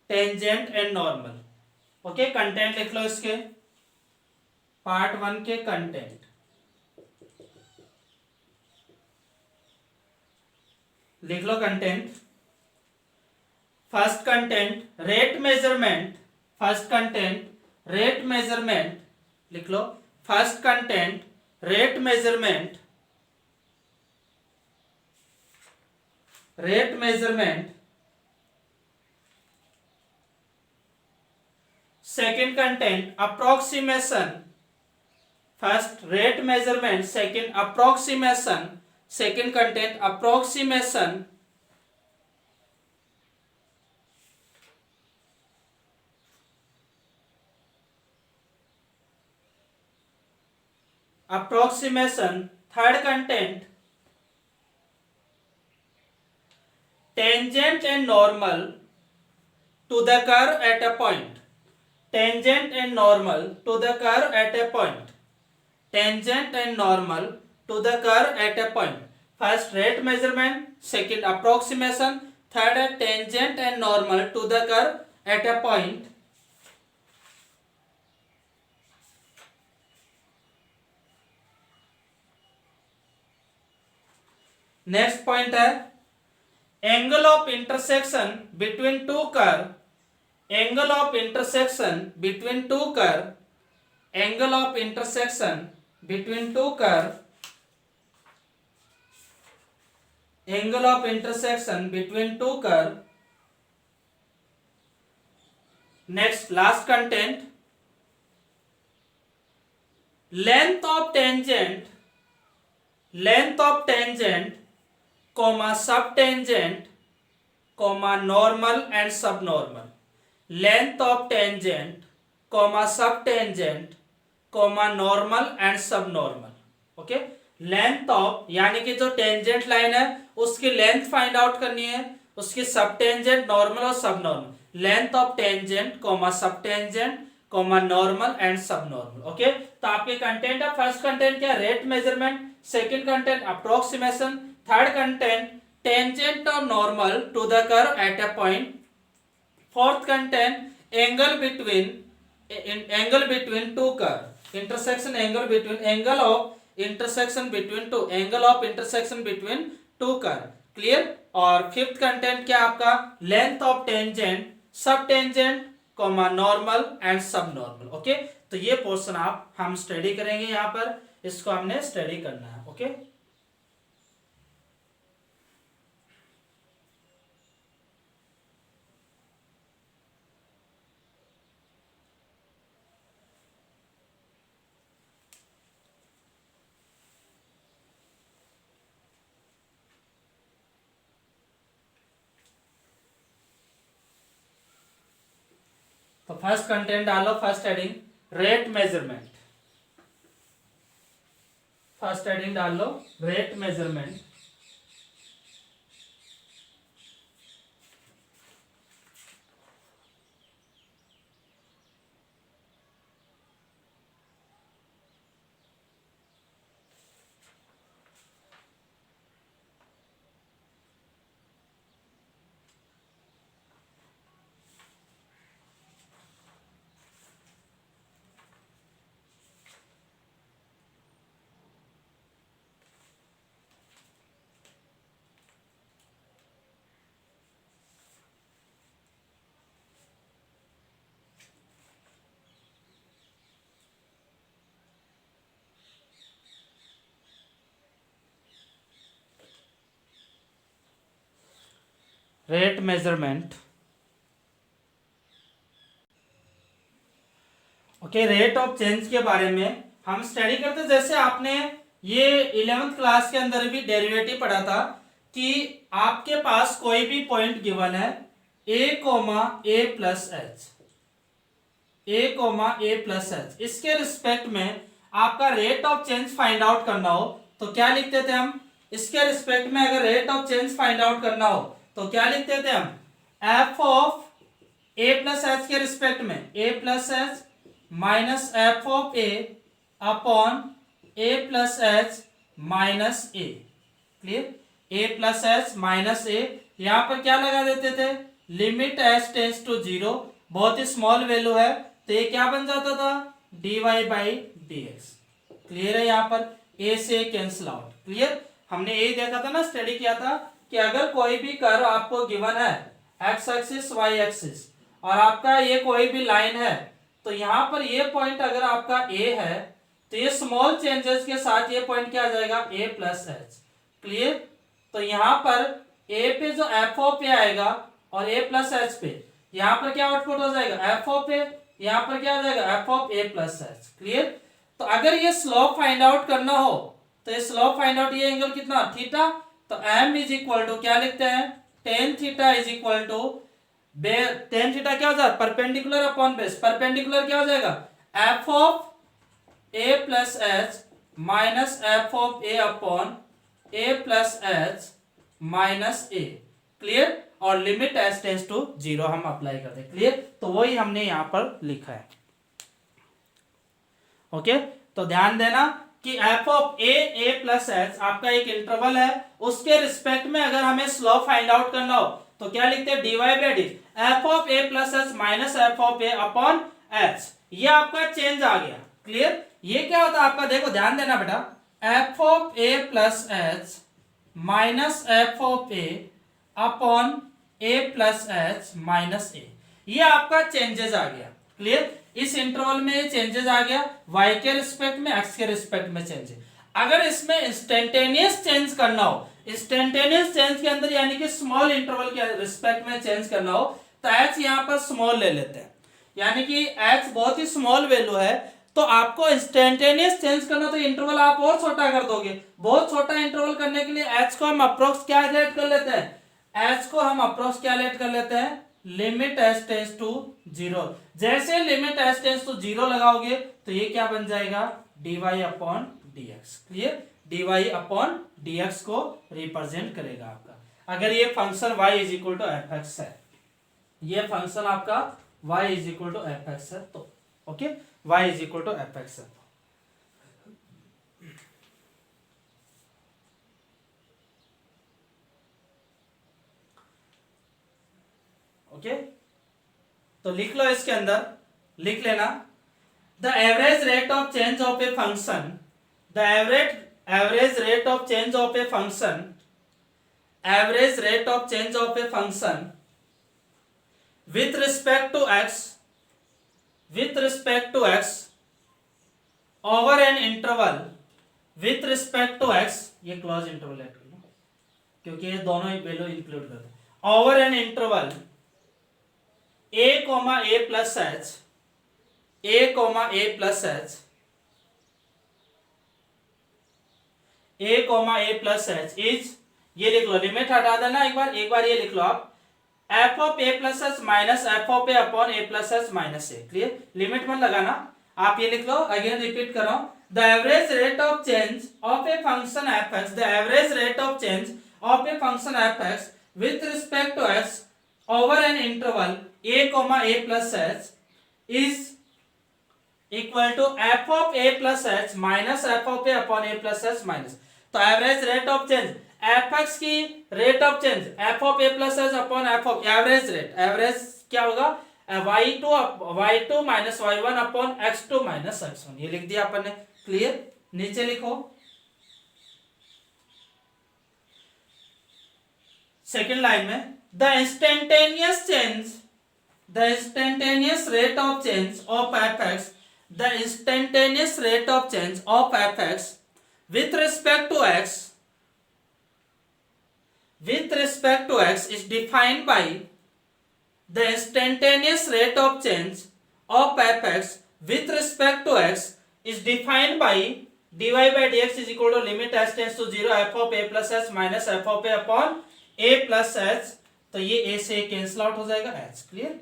tangent and normal. Okay, content लिख लो इसके, part 1 के content लिख लो। Content, first content rate measurement, first content rate measurement लिख लो। First content rate measurement, rate measurement. Second content approximation, first rate measurement, second approximation, second content approximation. Approximation, third content tangent and normal to the curve at a point, tangent and normal to the curve at a point, tangent and normal to the curve at a point. First rate measurement, second approximation, third है tangent and normal to the curve at a point. Next point है angle of intersection between two curve, angle of intersection between two curve, angle of intersection between two curve, angle of intersection between two curve. Next last content length of tangent, length of tangent comma subtangent comma normal and subnormal, length of tangent comma subtangent comma normal and subnormal। Okay, length of यानी कि जो tangent line है उसकी length find out करनी है, उसकी subtangent normal और subnormal, length of tangent comma subtangent comma normal and subnormal. Okay, तो आपके कंटेंट है फर्स्ट कंटेंट क्या rate measurement, second content approximation, third content tangent और normal to the curve at a point, fourth content angle between two curve, intersection angle between, angle of intersection between two, angle of intersection between two curve. Clear. और fifth content क्या आपका length of tangent, सब tangent comma normal and सब normal. Okay, तो ये portion आप हम study करेंगे, यहाँ पर इसको हमने स्टडी करना है। ओके, तो फर्स्ट कंटेंट डालो, first heading rate measurement, first heading डाल लो rate measurement. Rate measurement. Okay, rate of change के बारे में हम स्टडी करते, जैसे आपने ये 11th क्लास के अंदर भी डेरिवेटिव पढ़ा था कि आपके पास कोई भी पॉइंट गिवन है a comma A plus H, A comma A plus H, इसके रिस्पेक्ट में आपका rate of change find out करना हो तो क्या लिखते थे हम? इसके रिस्पेक्ट में अगर rate of change find out करना हो तो क्या लिखते थे हम? F of a plus h के रिस्पेक्ट में a plus h minus f of a upon a plus h minus a. Clear? A plus h minus a, यहां पर क्या लगा देते थे? Limit h tends to zero, बहुत ही स्मॉल वैल्यू है तो ये क्या बन जाता था? dy by D x. Clear है? यहां पर ए से कैंसिल आउट। क्लियर? हमने यही देखा था ना, स्टडी किया था कि अगर कोई भी कर्व आपको गिवन है एक्स एक्सिस वाई एक्सिस और आपका ये कोई भी लाइन है तो यहां पर ये पॉइंट अगर आपका ए है तो ये स्मॉल चेंजेस के साथ ये पॉइंट क्या आ जाएगा? ए प्लस एच। क्लियर? तो यहां पर ए पे जो एफ ऑफ ए आएगा और ए प्लस एच पे यहां पर क्या आउटपुट हो जाएगा? एफ ऑफ ए, यहां पर क्या आ जाएगा? F of a plus H. Clear? तो अगर ये स्लोप फाइंड आउट करना हो तो ये स्लोप फाइंड आउट, ये एंगल कितना? थीटा। तो m इज इक्वल टू क्या लिखते हैं? Tan theta is equal to tan theta क्या हो जाएगा? Perpendicular upon base. परपेंडिकुलर क्या हो जाएगा? F of a plus h minus f of a upon a plus h minus a. Clear? और limit h tends to zero हम apply करते हैं। क्लियर? तो वही हमने यहां पर लिखा है। ओके, तो ध्यान देना कि F of a plus H आपका एक इंटरवल है, उसके रिस्पेक्ट में अगर हमें स्लोप फाइंड आउट करना हो तो क्या लिखते हैं? dy by D F of a plus h minus f of a upon H. ये आपका चेंज आ गया। क्लियर? ये क्या होता है आपका? देखो ध्यान देना बेटा, f of a plus h minus f of a upon a plus h minus a, ये आपका चेंजेस आ गया। क्लियर? इस इंटरवल में ये चेंजेस आ गया, y के रिस्पेक्ट में, x के रिस्पेक्ट में चेंज है। अगर इसमें इंस्टेंटेनियस चेंज करना हो, इंस्टेंटेनियस चेंज के अंदर यानी कि स्मॉल इंटरवल के रिस्पेक्ट में चेंज करना हो तो h यहां पर स्मॉल ले लेते हैं, यानी कि h बहुत ही स्मॉल वैल्यू है तो आपको इंस्टेंटेनियस चेंज करना तो इंटरवल आप और छोटा कर दोगे। बहुत छोटा इंटरवल करने के लिए h को हम अप्रोक्स क्या लेट कर लेते हैं? h को हम अप्रोक्स क्या लेट कर लेते हैं? Limit h tends to zero. जैसे limit h tends to zero लगाओगे तो ये क्या बन जाएगा? dy upon dx। Clear? dy upon dx को रिप्रेजेंट करेगा आपका। अगर ये function y is equal to f x है, ये फंक्शन आपका y is equal to f x है तो okay, y is equal to f x है। ओके, तो लिख लो, इसके अंदर लिख लेना the average rate of change of a function, the average rate of change of a function, average rate of change of a function with respect to x, with respect to x over an interval with respect to x, ये close interval है क्योंकि ये दोनों ही value include करते हैं। Over an interval a comma A plus H, A comma A plus H, A comma A plus H is, ये लिख लो, लिमिट हटा देना एक बार ये लिख लो आप, F of a plus h minus f of a upon a plus h minus a. Clear, limit मत लगाना, आप ये लिख लो, अगेन रिपीट कर रहा हूं, the average rate of change of a function f x, the average rate of change of a function f x with respect to x over an interval a plus H is equal to f of a plus h minus f of a upon a plus h minus. तो average rate of change f x की rate of change f of a plus h upon f of average rate, average क्या होगा y2 minus y1 upon x2 minus x1, ये लिख दिया अपन ने। Clear, नीचे लिखो सेकेंड लाइन में, the instantaneous change, the instantaneous rate of change of F x, the instantaneous rate of change of F x with respect to x is defined by the instantaneous rate of change of fx with respect to x is defined by dy by dx is equal to limit h tends to 0 f of a plus h minus f of a upon a plus h। तो ये a से cancel out हो जाएगा h। Clear,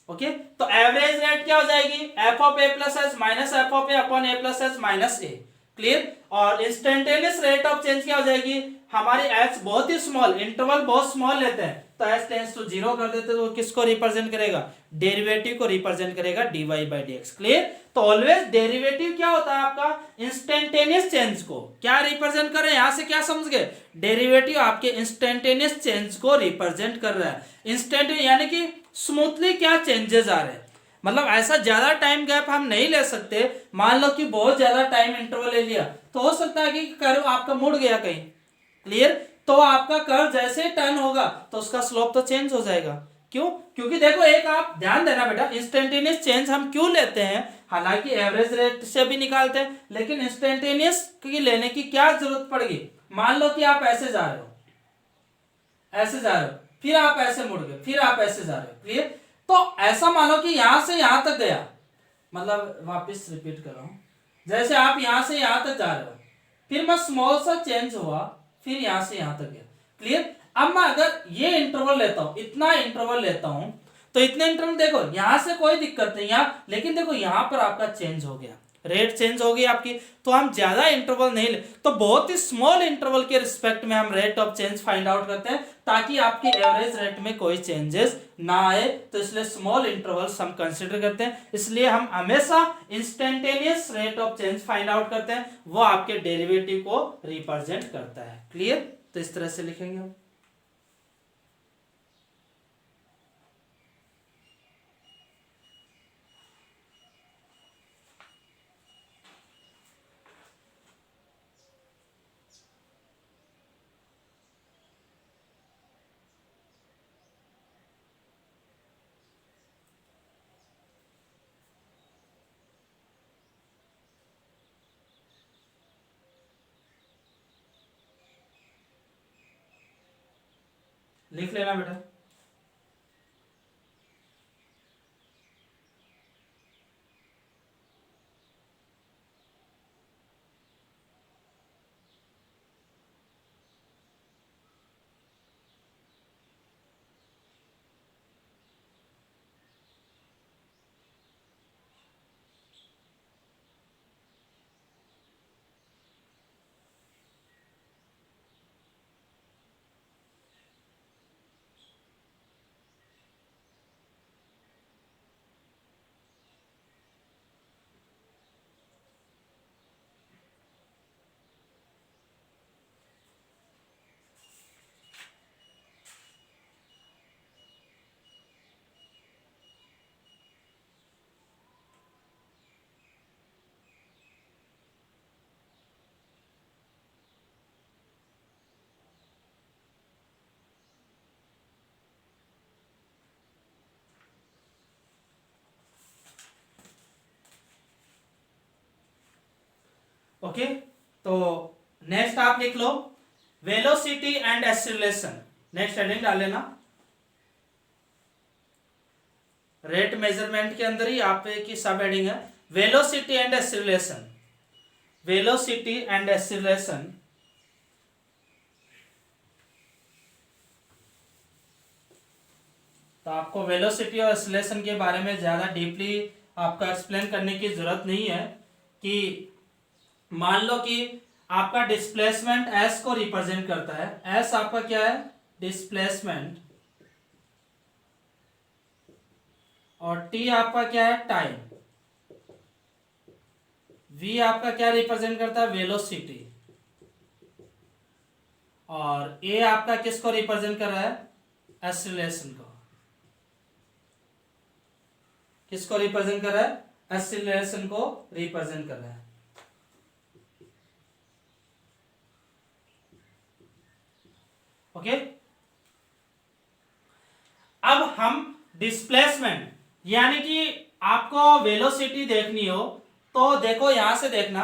okay, तो average rate क्या हो जाएगी f of a plus h minus f of a upon a plus h minus a। Clear, और इंस्टेंटेनियस रेट ऑफ चेंज क्या हो जाएगी, हमारी h बहुत ही स्मॉल, इंटरवल बहुत स्मॉल लेते हैं तो h टेंड्स टू 0 कर देते, तो किसको रिप्रेजेंट करेगा, डेरिवेटिव को रिप्रेजेंट करेगा dy by dx। क्लियर, तो ऑलवेज डेरिवेटिव क्या होता है आपका, इंस्टेंटेनियस चेंज को क्या रिप्रेजेंट कर रहे हैं, यहां से क्या समझ गए, डेरिवेटिव आपके इंस्टेंटेनियस चेंज को रिप्रेजेंट कर रहा है। इंस्टेंटेनियस यानी कि स्मूथली क्या चेंजेस आ रहे हैं, मतलब ऐसा ज्यादा टाइम गैप हम नहीं ले सकते। मान लो कि बहुत ज्यादा टाइम इंटरवल ले लिया तो हो सकता है कि कर्व आपका मुड़ गया कहीं। क्लियर, तो आपका कर्व जैसे टर्न होगा तो उसका स्लोप तो चेंज हो जाएगा। क्यों, क्योंकि देखो एक आप ध्यान देना बेटा, इंस्टेंटेनियस चेंज हम क्यों लेते हैं, हालांकि एवरेज रेट से भी निकालते हैं लेकिन इंस्टेंटेनियस की लेने की क्या जरूरत पड़ेगी। मान लो कि आप ऐसे जा रहे हो, ऐसे जा रहे हो, फिर आप ऐसे मुड़ गए, फिर आप ऐसे जा रहे हो। क्लियर, तो ऐसा मानो कि यहां से यहां तक गया, मतलब वापस रिपीट कर रहा हूं, जैसे आप यहां से यहां तक जा रहे हो, फिर मैं स्मॉल सा चेंज हुआ, फिर यहां से यहां तक गया। क्लियर, अब मैं अगर ये इंटरवल लेता हूं, इतना इंटरवल लेता हूं, तो इतने इंटरवल देखो यहां से कोई दिक्कत नहीं यहां, लेकिन देखो यहां पर आपका चेंज हो गया, रेट चेंज हो गई आपकी, तो हम ज्यादा इंटरवल नहीं ले, तो बहुत ही स्मॉल इंटरवल के रिस्पेक्ट में हम rate of change find out करते हैं ताकि आपकी एवरेज रेट में कोई चेंजेस ना आए। तो इसलिए स्मॉल इंटरवल्स हम कंसीडर करते हैं, इसलिए हम हमेशा instantaneous rate of change find out करते हैं, वो आपके डेरिवेटिव को रिप्रेजेंट करता है। क्लियर, तो इस तरह से लिखेंगे हम। लिख लेना बेटा। ओके, तो नेक्स्ट आप लिख लो velocity and acceleration. Next heading डाल लेना, रेट मेजरमेंट के अंदर ही आप की सब हेडिंग है velocity and acceleration. Velocity and acceleration तो आपको वेलोसिटी और एक्सीलरेशन के बारे में ज़्यादा डीपली आपको एक्सप्लेन करने की ज़रूरत नहीं है कि मान लो कि आपका डिस्प्लेसमेंट एस को रिप्रेजेंट करता है। एस आपका क्या है? डिस्प्लेसमेंट। और टी आपका क्या है? टाइम। वी आपका क्या रिप्रेजेंट करता है? वेलोसिटी। और ए आपका किसको रिप्रेजेंट कर रहा है? एक्सीलरेशन को। किसको रिप्रेजेंट कर रहा है? एक्सीलरेशन को रिप्रेजेंट कर रहा है। ओके। अब हम डिस्प्लेसमेंट यानी कि आपको वेलोसिटी देखनी हो तो देखो यहां से देखना,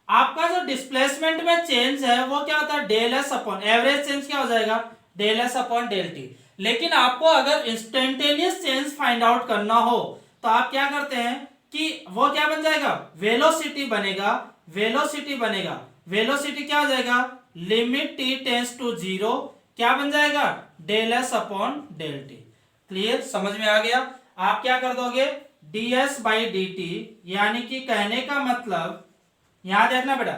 आपका जो डिस्प्लेसमेंट में चेंज है वो क्या होता है? Del S upon average change क्या हो जाएगा? Del S upon del T. लेकिन आपको अगर इंस्टेंटेनियस चेंज फाइंड आउट करना हो तो आप क्या करते हैं कि वो क्या बन जाएगा? वेलोसिटी बनेगा। वेलोसिटी बनेगा। वेलोसिटी क्या हो जाएगा? Limit T tends to zero क्या बन जाएगा? Del S upon del T. Clear? समझ में आ गया? आप क्या कर दोगे? ds बाई डी टी, यानी कि कहने का मतलब यहां देखना बेटा,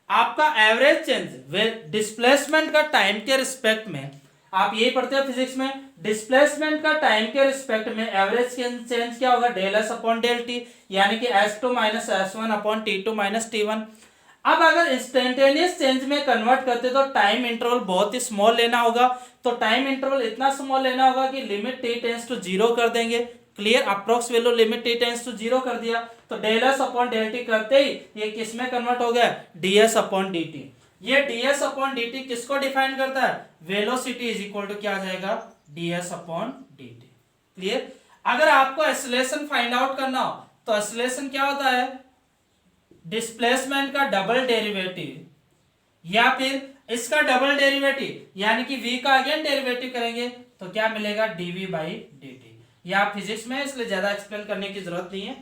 आपका एवरेज चेंज डिस्प्लेसमेंट का टाइम के रिस्पेक्ट में, आप यही पढ़ते हो फिजिक्स में, डिस्प्लेसमेंट का टाइम के रिस्पेक्ट में एवरेज चेंज क्या होगा? Del S upon del T, यानी कि s2 minus s1 upon t2 minus t1। अब अगर इंस्टेंटेनियस चेंज में कन्वर्ट करते तो टाइम इंटरवल बहुत ही स्मॉल लेना होगा। तो टाइम इंटरवल इतना स्मॉल लेना होगा कि limit T tends to zero कर देंगे। Clear? Approx value limit T tends to zero कर दिया तो del S upon del T करते ही ये किस में कन्वर्ट हो गया? ds upon D T. ये ds अपॉन डी टी किसको डिफाइन करता है? वेलोसिटी इज इक्वल टू क्या आ जाएगा? ds upon D T. Clear? अगर आपको एक्सीलरेशन फाइंड आउट करना हो तो एक्सीलरेशन क्या होता है? डिस्प्लेसमेंट का डबल डेरिवेटिव या फिर इसका डबल डेरिवेटिव, यानी कि v का अगेन डेरिवेटिव करेंगे तो क्या मिलेगा? dv by dt। ये आप फिजिक्स में, इसलिए ज्यादा एक्सप्लेन करने की जरूरत नहीं है।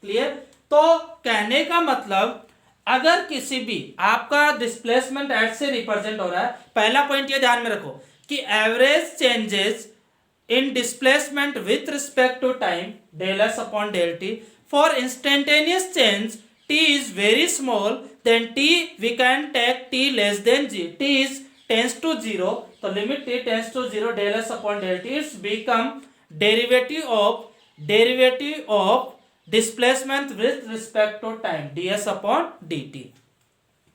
क्लियर? तो कहने का मतलब अगर किसी भी आपका डिस्प्लेसमेंट एच से रिप्रेजेंट हो रहा है, पहला पॉइंट ये ध्यान में रखो कि average changes in displacement with respect to time del s upon del t, for instantaneous change t is very small, then t we can take t less than g, t is tends to 0, so limit t tends to 0 del s upon del t is become derivative of displacement with respect to time ds upon dt।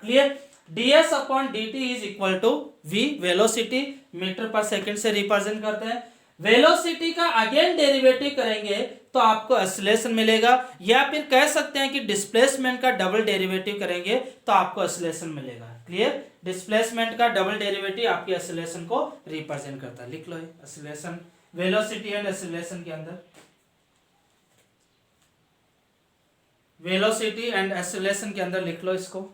Clear? ds upon dt is equal to v, velocity metre per second से represent करते हैं। Velocity का again derivative करेंगे तो आपको acceleration मिलेगा, या फिर कह सकते हैं कि डिस्प्लेसमेंट का डबल डेरिवेटिव करेंगे तो आपको एक्सीलरेशन मिलेगा। क्लियर? डिस्प्लेसमेंट का डबल डेरिवेटिव आपकी एक्सीलरेशन को रिप्रेजेंट करता है। लिख लो एक्सीलरेशन, वेलोसिटी एंड एक्सीलरेशन के अंदर, वेलोसिटी एंड एक्सीलरेशन के अंदर लिख लो इसको।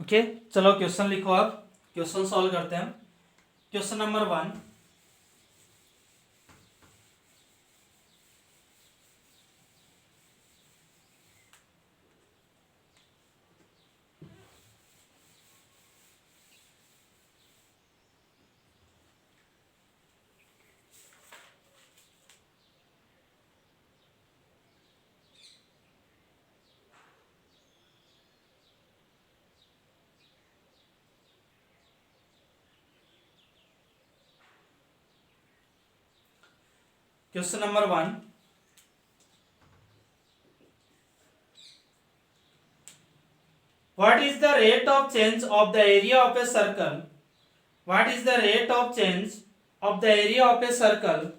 ओके, चलो क्वेश्चन लिखो। आप क्वेश्चन सॉल्व करते हैं। Question number 1, question number 1, what is the rate of change of the area of a circle? What is the rate of change of the area of a circle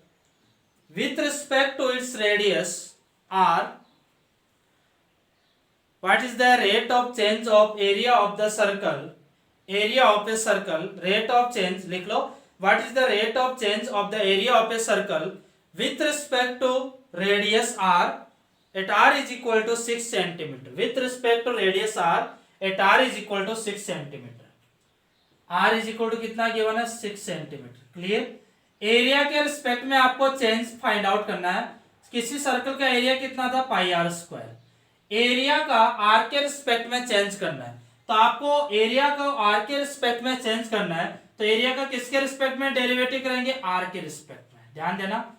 with respect to its radius r? What is the rate of change of area of the circle? Area of a circle, rate of change लिख लो. What is the rate of change of the area of a circle with respect to radius r at r is equal to 6 centimeter? With respect to radius r at r is equal to 6 centimeter. r is equal to कितना given है? 6 centimetre. Clear. Area के respect में आपको change find out करना है. किसी circle का area कितना था? पाई आर स्क्वायर. एरिया का आर के रिस्पेक्ट में चेंज करना है. तो आपको एरिया को आर के रिस्पेक्ट में चेंज करना है. तो एरिया का किसके रिस्पेक्ट में डेरिवेटिव करेंगे? आर के रिस्पेक्ट में. ध्यान देना,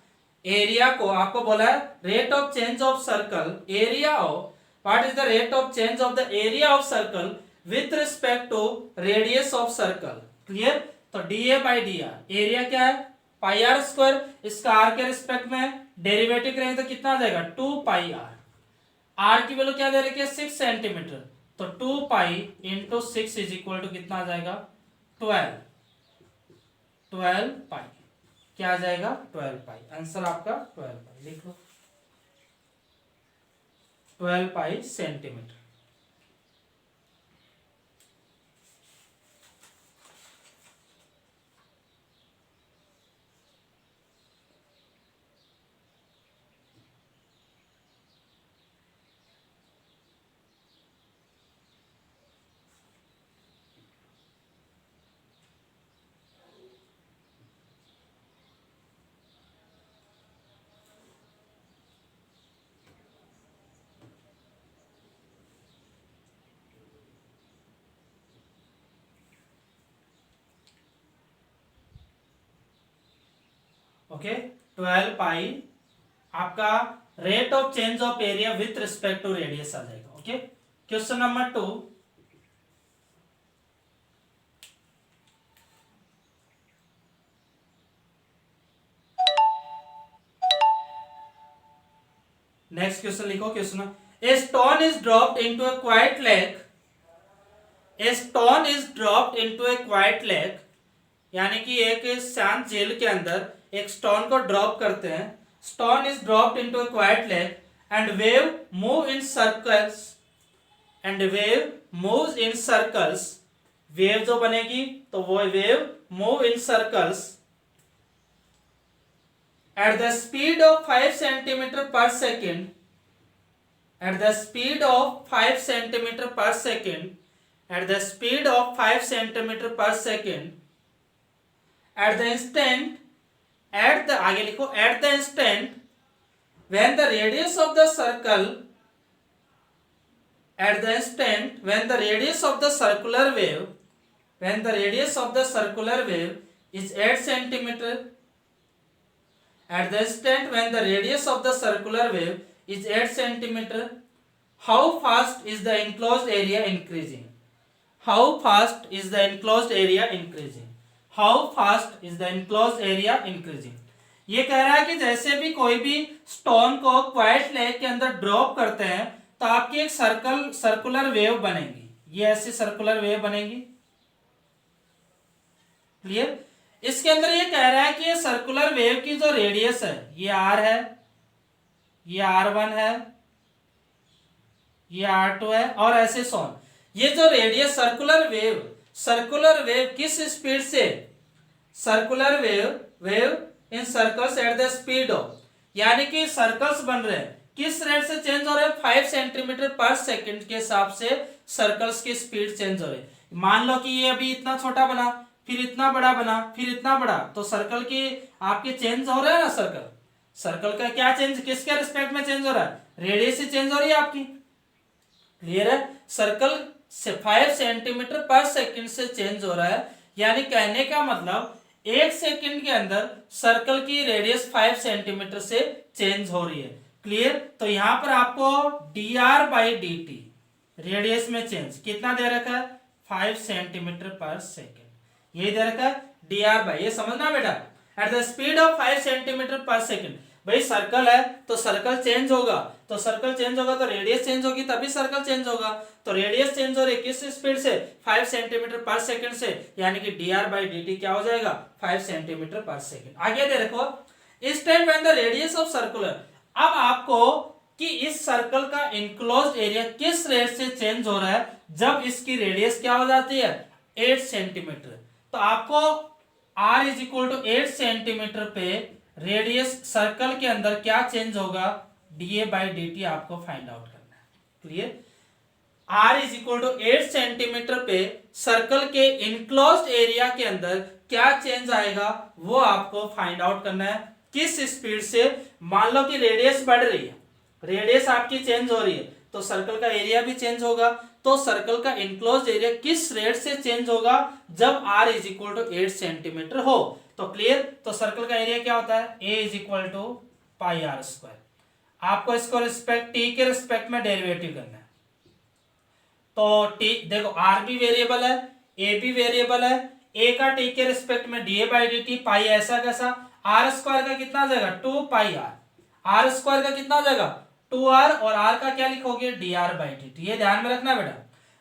एरिया को आपको बोला है rate of change of circle, area of, what is the rate of change of the area of circle with respect to radius of circle. Clear. तो d a by d r, area क्या है? Pi are square. इसका r के respect में derivative करेंगे तो कितना आ जाएगा? 2 पाई आर. आर की वैल्यू क्या दे रखी है? 6 सेंटीमीटर. तो 2 pi into 6 is equal to कितना आ जाएगा? 12 पाई. क्या आ जाएगा? 12 पाई. आंसर आपका 12 पाई लिख लो. 12 पाई सेंटीमीटर. ओके. 12 पाई आपका rate of change of area with respect to radius आ जाएगा. Okay. Question number 2, next question लिखो. Question, a stone is dropped into a quiet lake. A stone is dropped into a quiet lake, यानी कि एक शांत झील के अंदर एक स्टोन को ड्रॉप करते हैं. Stone is dropped into a quiet lake and wave move in circles. And wave moves in circles. Wave जो बनेगी तो वो wave move in circles at the speed of 5 centimeter per second. At the speed of 5 centimeter per second. At the speed of 5 centimeter per second. At the instant, at the आगे लिखो, at the instant when the radius of the circle, at the instant when the radius of the circular wave, when the radius of the circular wave is 8 centimeter. At the instant when the radius of the circular wave is 8 centimeter, how fast is the enclosed area increasing? How fast is the enclosed area increasing? How fast is the enclosed area increasing? ये कह रहा है कि जैसे भी कोई भी stone को क्वाइट लेक के अंदर ड्रॉप करते हैं तो आपकी एक सर्कुलर वेव बनेगी. ये ऐसी सर्कुलर वेव बनेगी. क्लियर. इसके अंदर ये कह रहा है कि ये सर्कुलर वेव की जो रेडियस है ये r है, ये r1 है, ये r2 है और ऐसे सोन. ये जो रेडियस सर्कुलर वेव किस स्पीड से? Circular wave in circles at the speed of, यानी कि सर्कल्स बन रहे हैं किस रेट से चेंज हो रहे हैं? 5 सेंटीमीटर पर सेकंड के हिसाब से सर्कल्स की स्पीड चेंज हो रही है. मान लो कि ये अभी इतना छोटा बना, फिर इतना बड़ा बना, फिर इतना बड़ा, तो सर्कल की आपके चेंज हो रहा है ना. सर्कल का क्या चेंज, किसके रिस्पेक्ट में चेंज हो रहा है? रेडियस से चेंज हो रही है आपकी. क्लियर है. सर्कल से 5 सेंटीमीटर पर सेकंड से चेंज हो रहा है, यानी कहने का मतलब 1 सेकंड के अंदर सर्कल की रेडियस 5 सेंटीमीटर से चेंज हो रही है. क्लियर. तो यहां पर आपको dr बाई dt रेडियस में चेंज कितना दे रखा है? 5 सेंटीमीटर पर सेकेंड. ये दे रखा है dr बाई, ये समझना बेटा, at the speed of 5 centimetre पर सेकेंड. भाई सर्कल है तो सर्कल चेंज होगा, तो सर्कल चेंज होगा तो रेडियस चेंज होगी, तभी सर्कल चेंज होगा। तो रेडियस चेंज हो रही है किस स्पीड से, 5 सेंटीमीटर पर सेकंड से, यानी कि dr/dt क्या हो जाएगा, 5 सेंटीमीटर पर सेकंड। आगे देखो, इस time when the radius of circular, अब आपको कि इस सर्कल का इनक्लोज्ड एरिया किस रेट से चेंज हो रहा है, जब इसकी रेडियस क्या हो जाती है 8 सेंटीमीटर। तो आपको r is equal to 8 centimetre पे रेडियस सर्कल के अंदर क्या चेंज होगा, dA/dt आपको फाइंड आउट करना है। Clear, r is equal to 8 centimetre पे सर्कल के इनक्लोज्ड एरिया के अंदर क्या चेंज आएगा वो आपको फाइंड आउट करना है। किस स्पीड से, मान लो कि रेडियस बढ़ रही है, रेडियस आपकी चेंज हो रही है तो सर्कल का एरिया भी चेंज होगा। तो सर्कल का इनक्लोज्ड एरिया किस रेट से चेंज होगा, जब r is equal to 8 centimetre हो। तो क्लियर, तो सर्कल का एरिया क्या होता है, a is equal to pi are square. आपको इसको रिस्पेक्ट टी के रिस्पेक्ट में डेरिवेटिव करना है। तो टी देखो, r भी वेरिएबल है, a भी वेरिएबल है, a का t के रिस्पेक्ट में dA/dt, पाई ऐसा कैसा, r स्क्वायर का कितना आ जाएगा 2 पाई r, r स्क्वायर का कितना आ जाएगा 2r, और r का क्या लिखोगे dr/dt। ये ध्यान में रखना बेटा,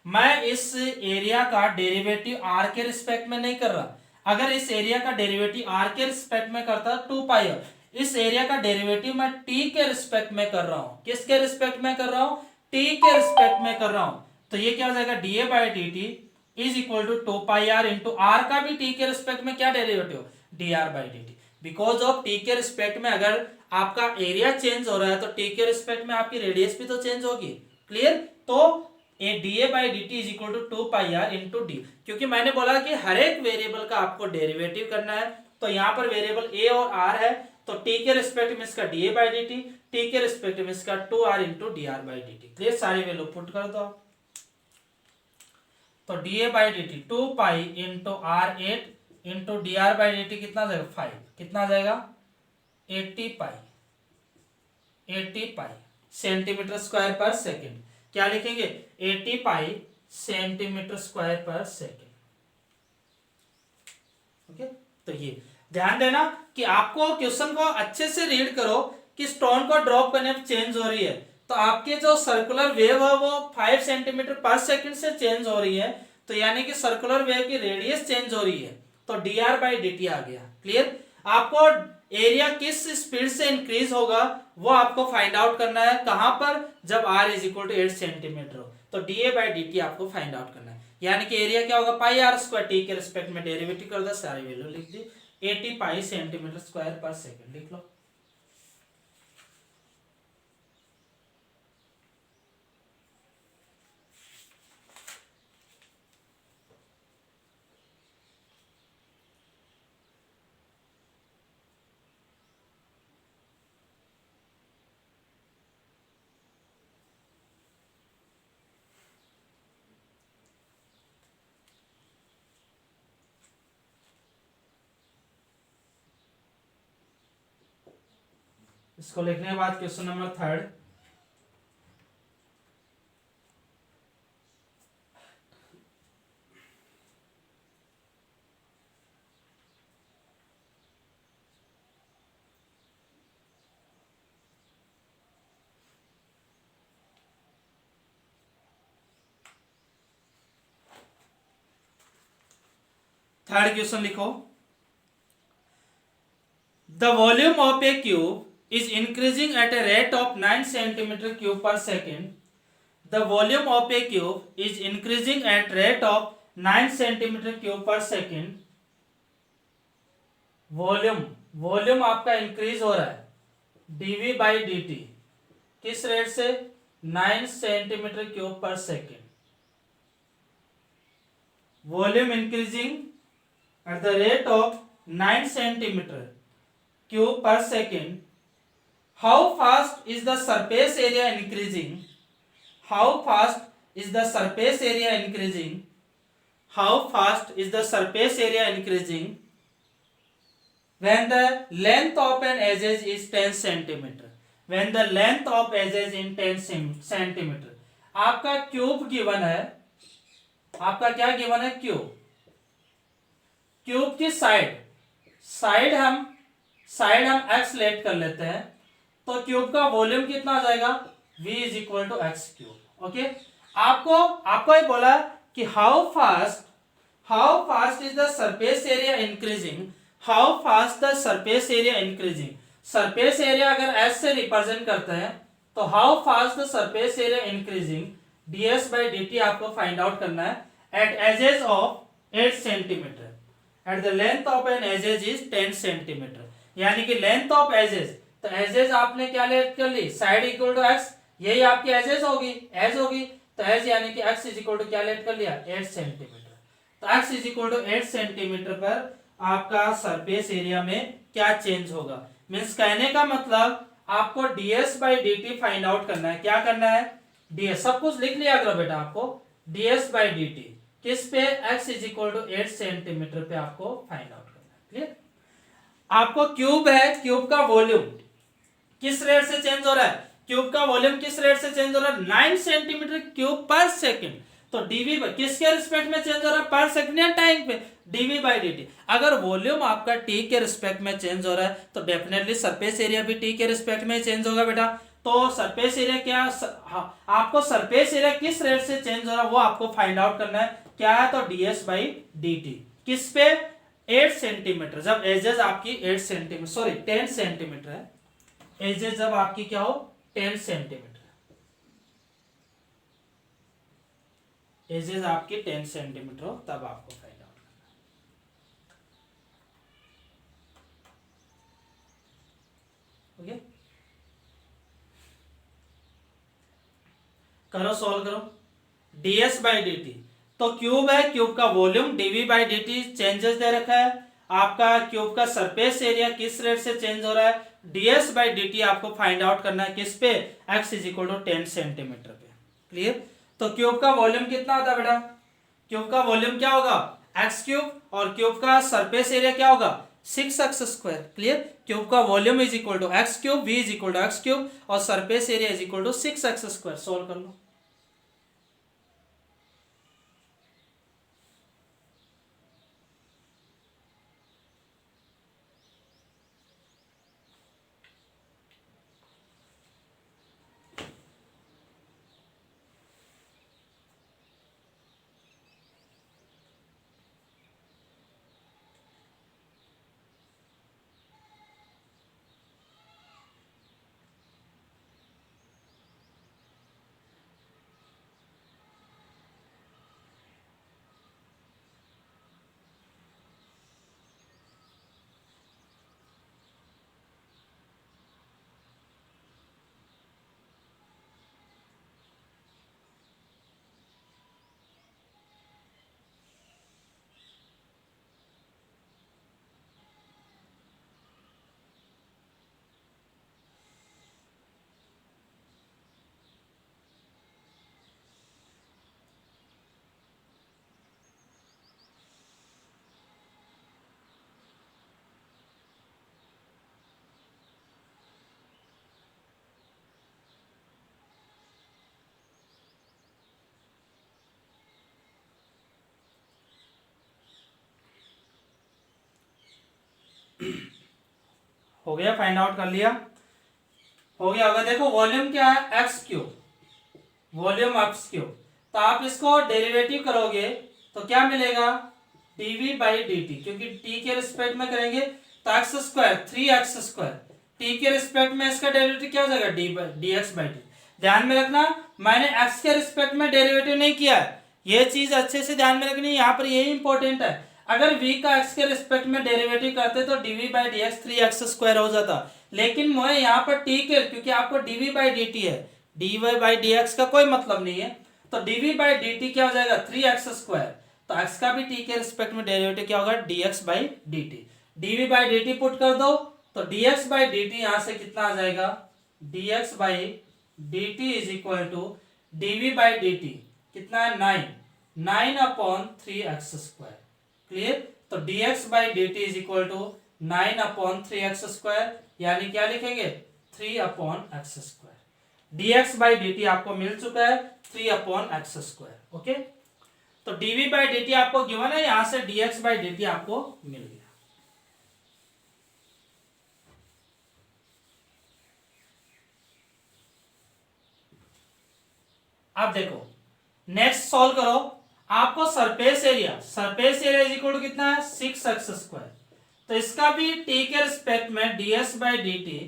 मैं इस एरिया का डेरिवेटिव r के रिस्पेक्ट में नहीं कर रहा। अगर इस एरिया का डेरिवेटिव r के रिस्पेक्ट में करता 2 पाई r, इस एरिया का डेरिवेटिव मैं t के रिस्पेक्ट में कर रहा हूं। किसके रिस्पेक्ट में कर रहा हूं, t के रिस्पेक्ट में कर रहा हूं। तो ये क्या हो जाएगा dA/dt is equal to 2 pi r into r का भी t के रिस्पेक्ट में क्या derivative dr/dt। Because of t के रिस्पेक्ट में अगर आपका एरिया चेंज हो रहा है तो t के रिस्पेक्ट में आपकी रेडियस भी तो चेंज होगी। क्लियर, तो A dA/dt is equal to 2 pi r into D, क्योंकि मैंने बोला कि हर एक वेरिएबल का आपको डेरिवेटिव करना है। तो यहाँ पर वेरिएबल a और r है, तो t के रिस्पेक्ट में इसका dA/dt, t के रिस्पेक्ट में इसका 2r इंटू dr/dt। क्लियर, सारी वैल्यू पुट कर दो। तो dA/dt 2 pi into r8 into dr/dt कितना जाएगा 5, कितना जाएगा 80 पाई, 80 pi centimetre square per second. क्या लिखेंगे 80 pi centimetre square per second. Okay, तो ये ध्यान देना कि आपको क्वेश्चन को अच्छे से रीड करो कि स्टोन को ड्रॉप करने पर चेंज हो रही है, तो आपकी जो सर्कुलर वेव है वो 5 सेंटीमीटर पर सेकंड से चेंज हो रही है, तो यानी कि सर्कुलर वेव की रेडियस चेंज हो रही है, तो dr/dt आ गया। क्लियर, आपको एरिया किस स्पीड से इंक्रीज होगा वो आपको फाइंड आउट करना है, कहां पर, जब r is equal to 8 centimetre हो। तो dA/dt आपको फाइंड आउट करना है, यानी कि एरिया क्या होगा पाई r स्क्वायर, t के रिस्पेक्ट में डेरिवेटिव कर दो, सारी वैल्यू लिख दी, 80 pi centimetre square per second लिख लो। इसको लिखने के बाद क्वेश्चन नंबर 3, थर्ड क्वेश्चन लिखो, the volume of a cube is increasing at a rate of 9 centimetre cube per second. The volume of a cube is increasing at rate of 9 centimetre cube per second. Volume आपका increase हो रहा है dV/dt किस rate से 9 centimetre cube per second. Volume increasing at the rate of 9 centimeter cube per second. How fast is the surface area increasing? How fast is the surface area increasing? How fast is the surface area increasing when the length of an edge is 10 centimeter? When the length of edge is in 10 centimeter. आपका cube given है, आपका क्या given है cube, cube की side हम x late कर लेते हैं, तो क्यूब का वॉल्यूम कितना आ जाएगा, v is equal to x cube. Okay, आपको आपको ये बोला कि how fast is the surface area increasing, how fast the surface area increasing. Surface area अगर एस से रिप्रेजेंट करते हैं तो how fast the surface area increasing ds by dt आपको फाइंड आउट करना है at edges of 8 centimetre at the length of an edges is 10 centimetre. यानी कि लेंथ ऑफ एजेस, तो एजेस आपने क्या लेट कर ली, साइड इक्वल टू एक्स, यही आपकी एजेस होगी, एज होगी, तो एज यानी कि एक्स इज इक्वल टू क्या लेट कर लिया, 8 सेंटीमीटर। तो X is equal to 8 centimetre पर आपका सरफेस एरिया में क्या चेंज होगा। मीन्स कहने का मतलब आपको ds by dt find out करना है। क्या करना है, ds सब कुछ लिख लिया करो बेटा, आपको ds बाई dt किस पे, x is equal to 8 centimetre पे आपको फाइंड आउट करना है। क्लियर। आपको क्यूब है, क्यूब का वॉल्यूम किस रेट से चेंज हो रहा है, क्यूब का वॉल्यूम किस रेट से चेंज हो रहा है, 9 सेंटीमीटर क्यूब पर सेकंड। तो डीवी किसके रिस्पेक्ट में चेंज हो रहा है, पर सेकंड या टाइम पे, डीवी बाई डी। अगर वॉल्यूम आपका टी के रिस्पेक्ट में चेंज हो रहा है तो डेफिनेटली सरफेस एरिया भी टी के रिस्पेक्ट में चेंज होगा बेटा। तो सरफेस एरिया क्या, आपको सरफेस एरिया किस रेट से चेंज हो रहा है वो आपको फाइंड आउट करना है। क्या है, तो ds बाई डी टी किस पे, 8 सेंटीमीटर, जब एजेस आपकी 8 सेंटीमीटर सॉरी 10 सेंटीमीटर है, एजेस जब आपकी क्या हो 10 सेंटीमीटर, एजेस आपकी 10 सेंटीमीटर हो तब आपको फाइंड आउट करना है। ओके, करो सॉल्व करो। ds बाई डी टी, तो क्यूब है, क्यूब का volume dv by D T changes दे रखा है, आपका क्यूब का सरफेस एरिया किस रेट से चेंज हो रहा है, ds बाई डी टी आपको फाइंड आउट करना है किस पे, x is equal to 10 centimetre पे। क्लियर। तो क्यूब का वॉल्यूम कितना होता है बेटा, क्यूब का वॉल्यूम क्या होगा, एक्स क्यूब, और क्यूब का सरफेस एरिया क्या होगा, 6x स्क्वायर। क्लियर। क्यूब का volume is equal to x cube, v is equal to x cube, और surface area is equal to 6x square. Solve कर लो। हो गया, फाइंड आउट कर लिया, हो गया होगा। देखो वॉल्यूम क्या है, x cube, volume x cube, तो आप इसको डेरिवेटिव करोगे तो क्या मिलेगा, dv बाई डी टी, क्योंकि t के रिस्पेक्ट में करेंगे तो x square 3x square, t के रिस्पेक्ट में इसका डेरिवेटिव क्या हो जाएगा, dx बाई डी। ध्यान में रखना मैंने x के रिस्पेक्ट में डेरिवेटिव नहीं किया है, ये चीज अच्छे से ध्यान में रखनी, यहाँ पर यही इंपॉर्टेंट है। अगर v का x के रिस्पेक्ट में डेरिवेटिव करते तो dv by D x 3x square हो जाता, लेकिन मैं यहाँ पर t के, क्योंकि आपको dv बाई डी टी है, dy बाई डी एक्स का कोई मतलब नहीं है, तो dv बाई डी टी क्या हो जाएगा 3x स्क्वायर, तो x का भी t के रिस्पेक्ट में डेरिवेटिव क्या होगा, dx by D T. dv by D T put कर दो तो dx बाई डी टी यहां से कितना आ जाएगा, dx by D T is equal to dv by D T कितना है 9 अपॉन 3x स्क्वायर। क्लियर। तो dx by D T is equal to 9 upon 3x square, यानी क्या लिखेंगे 3 upon X square. dx by D T आपको मिल चुका है 3 अपॉन एक्स स्क्वायर। ओके, तो dv बाई डी टी आपको गिवन है, यहां से dx बाई डी टी आपको मिल गया। अब देखो नेक्स्ट सॉल्व करो, आपको surface area is equal to कितना है 6x²। तो इसका भी t के रिस्पेक्ट में dx by D T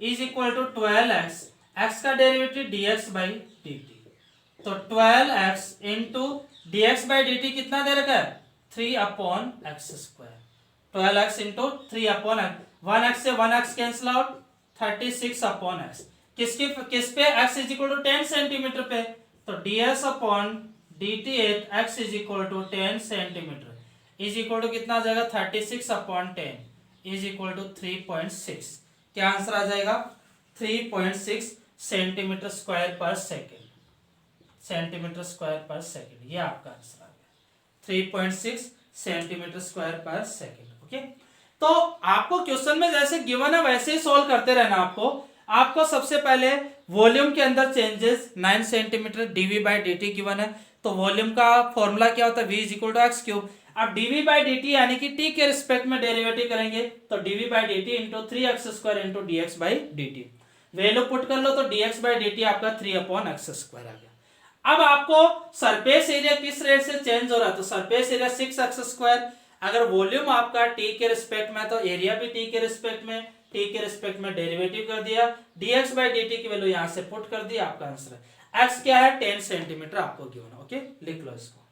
is equal to 12x, x का derivative dx by D T. तो 12x into D x by D T कितना दे रखा है 3/x²। 12x into 3/x, 1x से 1x कैंसिल आउट, 36/x। किस पे x is equal to 10 centimetre पे, तो ds upon D t at x is equal to 10 centimetre is equal to कितना आ जाएगा 36/10 इज इक्वल टू 3.6। क्या आंसर आ जाएगा 3.6 सेंटीमीटर स्क्वायर पर सेकेंड, सेंटीमीटर स्क्वायर पर सेकेंड, ये आपका आंसर आ गया 3.6 सेंटीमीटर स्क्वायर पर सेकेंड। ओके, तो आपको क्वेश्चन में जैसे गिवन है वैसे ही सॉल्व करते रहना। आपको सबसे पहले वॉल्यूम के अंदर changes 9 centimetre d v by D t given है, तो वॉल्यूम का फॉर्मूला क्या होता है v is equal to x cube. अब डीवी बाई डी टी यानी कि t के रिस्पेक्ट में डेरिवेटिव करेंगे, तो d v by D t into 3x² into D x by D t, value put कर लो तो dx बाई डी टी आपका 3/x² आ गया। अब आपको सरफेस एरिया किस रेट से चेंज हो रहा है, तो सरफेस एरिया 6x²। अगर वॉल्यूम आपका t के रिस्पेक्ट में तो एरिया भी t के रिस्पेक्ट में, t के रिस्पेक्ट में डेरिवेटिव कर दिया, dx बाई dt की वैल्यू यहां से पुट कर दिया, आपका आंसर है x क्या है 10 सेंटीमीटर आपको गिवन है। ओके, लिख लो इसको।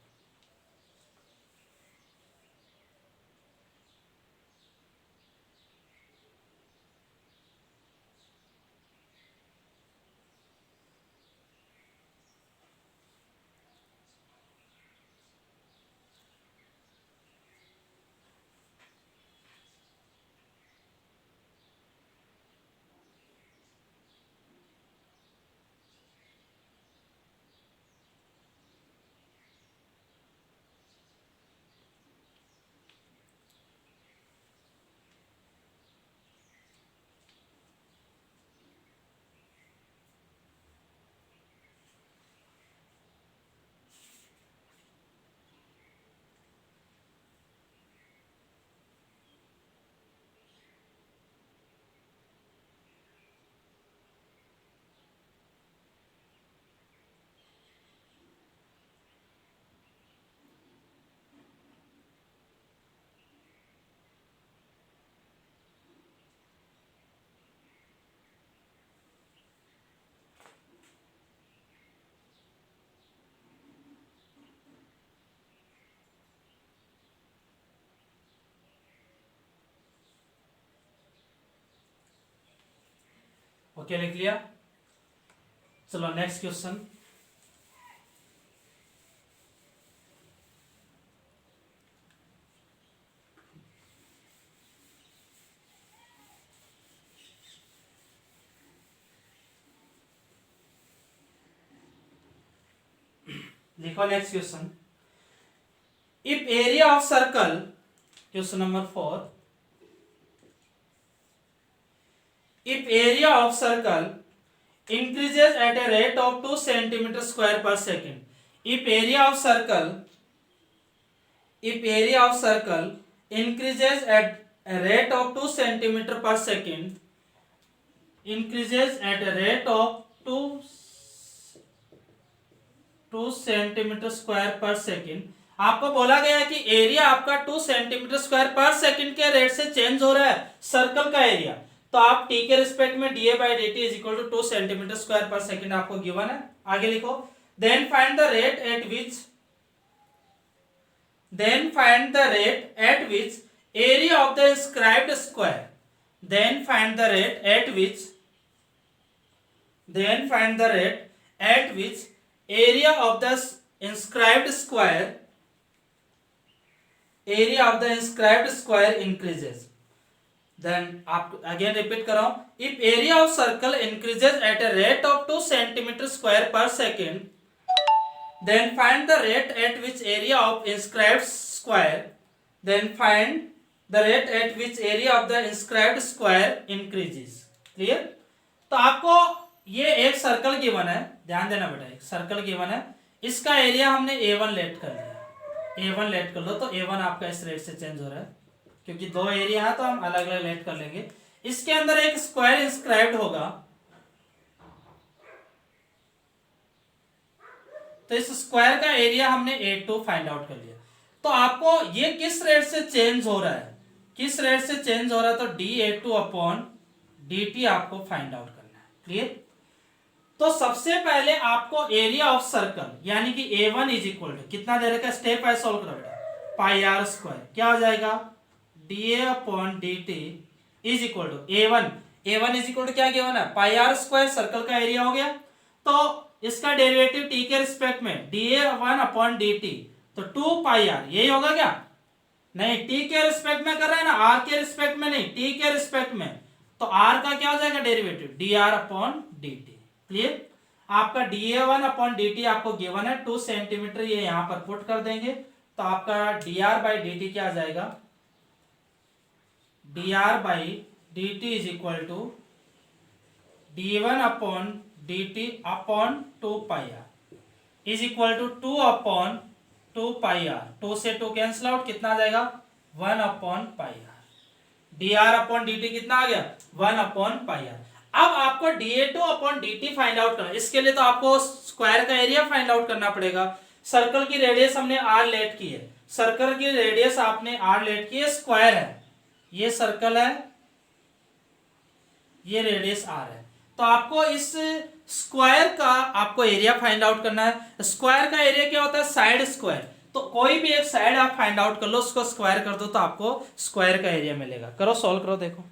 ओके, लिख लिया। चलो नेक्स्ट क्वेश्चन। लिखो next question. If area of circle, question number 4, if area of circle increases at a rate of 2 centimeter square per second, if area of circle increases at a rate of 2 centimeter per second, increases at a rate of 2 centimetre square पर second, आपको बोला गया है कि area आपका 2 centimetre square पर second के rate से चेंज हो रहा है सर्कल का एरिया, तो आप t के रिस्पेक्ट में dA by dt is equal to 2 centimetre square पर सेकेंड आपको गिवन है। आगे लिखो, then find the rate at which area of the inscribed square, then find the rate at which area of the inscribed square increases. Then आप again repeat कर रहा हूं, if area of circle increases at a rate of 2 centimeter square per second, then find the rate at which area of inscribed square, increases. Clear? तो आपको ये एक circle given है, ध्यान देना बेटा, एक सर्कल गिवन है, इसका एरिया हमने A1 लेट कर लिया, A1 लेट कर लो, तो A1 आपका इस रेट से चेंज हो रहा है, क्योंकि दो एरिया है तो हम अलग अलग लेट कर लेंगे। इसके अंदर एक स्क्वायर इंस्क्राइब्ड होगा, तो इस स्क्वायर का एरिया हमने A2 फाइंड आउट कर लिया। तो आपको ये किस रेट से चेंज हो रहा है, किस रेट से चेंज हो रहा है, तो dA2 अपॉन dt आपको फाइंड आउट करना है। क्लियर? तो सबसे पहले आपको एरिया ऑफ सर्कल यानी कि A1 इज इक्वल टू कितना दे रखा है, स्टेप बाय सॉल्व करो बेटा, पाई आर स्क्वायर क्या हो जाएगा, dA upon dt is equal to A1 is equal to क्या गिवन है, पाई आर स्क्वायर, सर्कल का एरिया हो गया। तो इसका डेरिवेटिव t के रिस्पेक्ट में dA1 अपॉन dt, तो 2 पाई आर, यही होगा क्या, नहीं t के रिस्पेक्ट में कर रहे हैं ना, r के रिस्पेक्ट में नहीं, t के रिस्पेक्ट में, तो r का क्या हो जाएगा derivative, dr upon dt। Clear? आपका dA1 अपॉन dt आपको गिवन है 2 सेंटीमीटर, ये यहां पर पुट कर देंगे, तो आपका dr बाई dt क्या आ जाएगा, dr by dt is equal to d1 upon dt upon 2 pi r is equal to 2 upon 2 pi r, 2 से 2 कैंसिल आउट, कितना आ जाएगा 1 upon pi r, dr upon dt कितना आ गया 1 अपॉन पाई आर। अब आपको dA2 upon dt find out करना, इसके लिए तो आपको स्क्वायर का एरिया फाइंड आउट करना पड़ेगा। सर्कल की रेडियस हमने r लेट की है, सर्कल की रेडियस आपने r लेट की है, स्क्वायर है, ये सर्कल है, ये रेडियस r है, तो आपको इस स्क्वायर का आपको एरिया फाइंड आउट करना है। स्क्वायर का एरिया क्या होता है, साइड स्क्वायर, तो कोई भी एक साइड आप फाइंड आउट कर लो, उसको स्क्वायर कर दो तो आपको स्क्वायर का एरिया मिलेगा। करो सॉल्व करो, देखो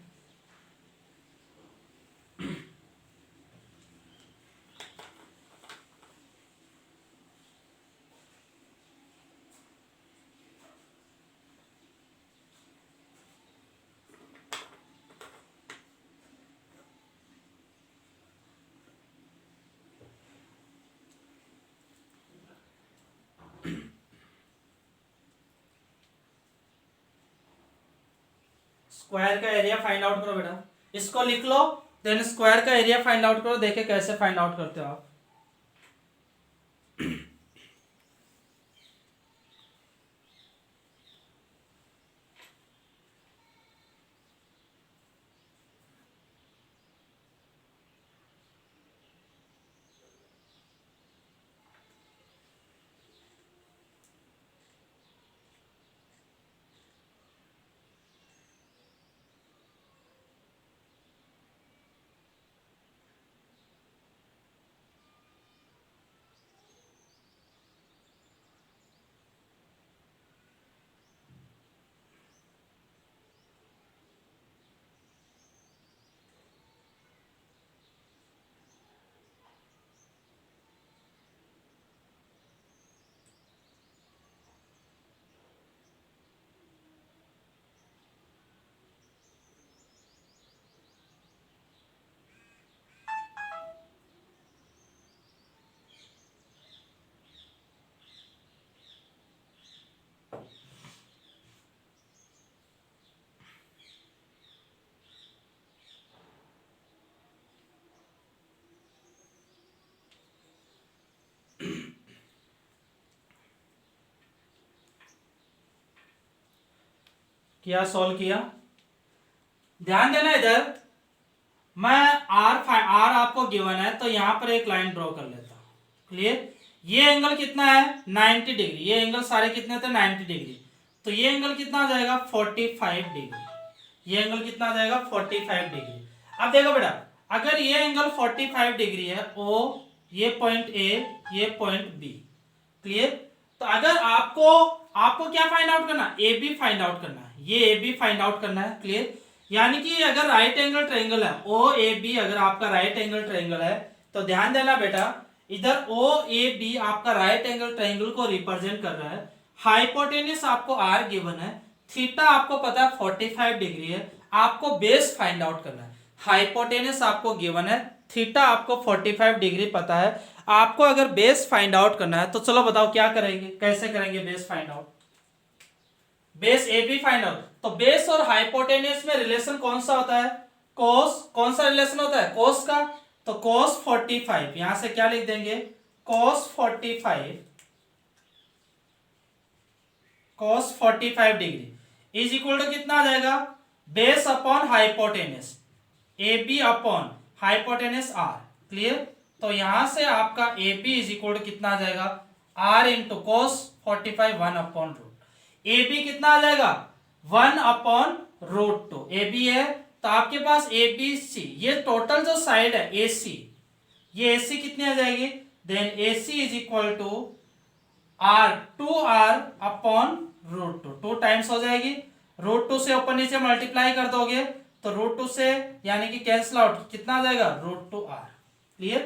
स्क्वायर का एरिया फाइंड आउट करो बेटा, इसको लिख लो, देन स्क्वायर का एरिया फाइंड आउट करो, देखे कैसे फाइंड आउट करते हो आप। क्या सॉल्व किया, ध्यान देना इधर, मैं आर आपको गिवन है, तो यहां पर एक लाइन ड्रॉ कर लेता हूं। क्लियर? ये एंगल कितना है 90 डिग्री, ये एंगल सारे कितने थे 90 डिग्री, तो ये एंगल कितना आ जाएगा 45 डिग्री, ये एंगल कितना आ जाएगा 45 डिग्री। अब देखो बेटा, अगर ये एंगल 45 डिग्री है, ओ ये पॉइंट ए, ये पॉइंट बी। क्लियर? तो अगर आपको क्या फाइंड आउट करना, ए बी फाइंड आउट करना है, ये ए बी फाइंड आउट करना है। क्लियर? यानी कि अगर राइट एंगल ट्रायंगल है ओ ए बी, अगर आपका राइट एंगल ट्रायंगल है, तो ध्यान देना बेटा, इधर ओ ए बी आपका राइट एंगल ट्रायंगल को रिप्रेजेंट कर रहा है। हाइपोटेन्यूस आपको आर गिवन है, थीटा आपको पता है 45 डिग्री है, आपको बेस फाइंड आउट करना है। हाइपोटेन्यूस आपको गिवन है, थीटा आपको 45 डिग्री पता है, आपको अगर बेस फाइंड आउट करना है, तो चलो बताओ क्या करेंगे, कैसे करेंगे base find out, base A B find out. तो बेस और हाइपोटेन्यूस में रिलेशन कौन सा होता है, कोस, कौन सा रिलेशन होता है कोस का, तो कोस 45, यहां से क्या लिख देंगे cos 45 degree is equal to कितना आ जाएगा, base upon hypotenuse, A B upon hypotenuse r. Clear? तो यहां से आपका A B is equal to कितना आ जाएगा r into cos 45 1/√। A B कितना आ जाएगा 1/√2। ए बी है तो आपके पास ए बी सी, ये टोटल जो साइड है ए सी, ये ए सी कितनी आ जाएगी, then A C is equal to r 2r/√2, 2 times हो जाएगी। √2 से ऊपर नीचे मल्टीप्लाई कर दोगे तो √2 से यानी कि कैंसिल आउट कितना आ जाएगा √2r। क्लियर।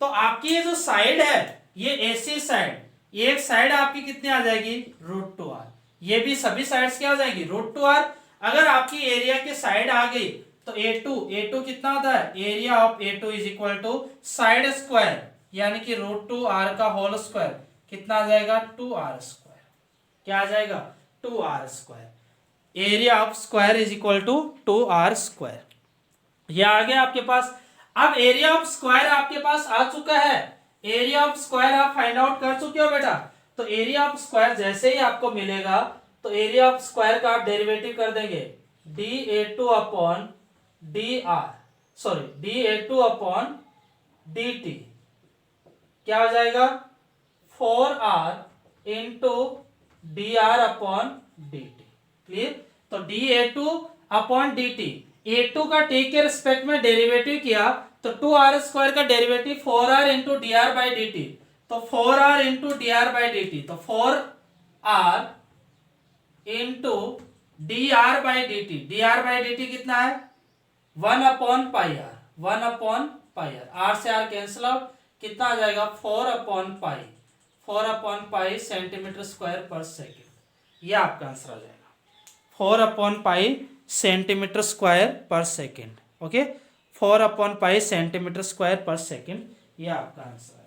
तो आपकी ये जो साइड है ये एसी साइड, एक साइड आपकी कितनी आ जाएगी √2r, ये भी सभी साइड्स क्या हो जाएगी √2r। अगर आपकी एरिया की साइड आ गई तो A2 कितना होता है, area of A2 is equal to side square यानी कि √2r का होल स्क्वायर कितना आ जाएगा 2r²। क्या आ जाएगा 2r²। Area of square is equal to 2r²। ये आ गया आपके पास। अब एरिया ऑफ स्क्वायर आपके पास आ चुका है, एरिया ऑफ स्क्वायर आप फाइंड आउट कर चुके हो बेटा। तो एरिया ऑफ स्क्वायर जैसे ही आपको मिलेगा तो एरिया ऑफ स्क्वायर का आप डेरिवेटिव कर देंगे dA2/dt। क्या हो जाएगा 4r इंटू dr/dt। क्लियर। तो dA2/dt, A2 का t के रिस्पेक्ट में डेरिवेटिव किया तो 2r² का डेरिवेटिव 4r इंटू dr/dt, तो 4r इंटू dr/dt, तो 4r इंटू dr/dt कितना है 1/πr, 1/πr, r से r कैंसिल आउट कितना आ जाएगा 4/π सेंटीमीटर स्क्वायर पर सेकेंड। ये आपका आंसर आ जाएगा 4/π सेंटीमीटर स्क्वायर पर सेकेंड। ओके 4/π सेंटीमीटर स्क्वायर पर सेकेंड, ये आपका आंसर आएगा।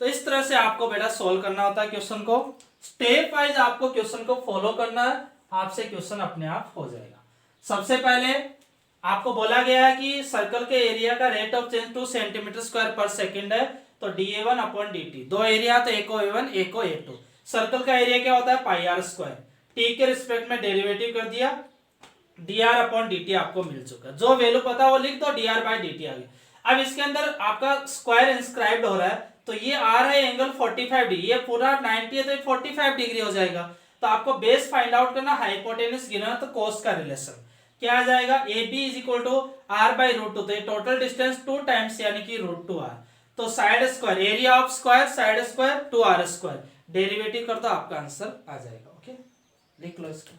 तो इस तरह से आपको बेटा सोल्व करना होता है क्वेश्चन को, स्टेप वाइज आपको क्वेश्चन को फॉलो करना है, आपसे क्वेश्चन अपने आप हो जाएगा। सबसे पहले आपको बोला गया है कि सर्कल के एरिया का rate of change 2 centimetre square पर सेकेंड है, तो dA1/dt, दो एरिया तो एक को A1 एक को A2। सर्कल का एरिया क्या होता है πr², t के रिस्पेक्ट में डेरिवेटिव कर दिया, dr/dt आपको मिल चुका, जो वैल्यू पता वो लिख दो, dr/dt आ गया। अब इसके अंदर आपका स्क्वायर इंस्क्राइब्ड हो रहा है, तो ये आ रहा है एंगल 45 डिग्री, ये पूरा 90 है तो 45 डिग्री हो जाएगा। तो आपको बेस फाइंड आउट करना, हाइपोटेनस गिनना, तो कोस का रिलेशन क्या आ जाएगा AB is equal to r/√2, तो ये टोटल डिस्टेंस 2 टाइम्स यानी कि √2r, तो side square area of square side square 2r², derivative कर दो आपका आंसर आ जाएगा। ओके लिख लो इसको।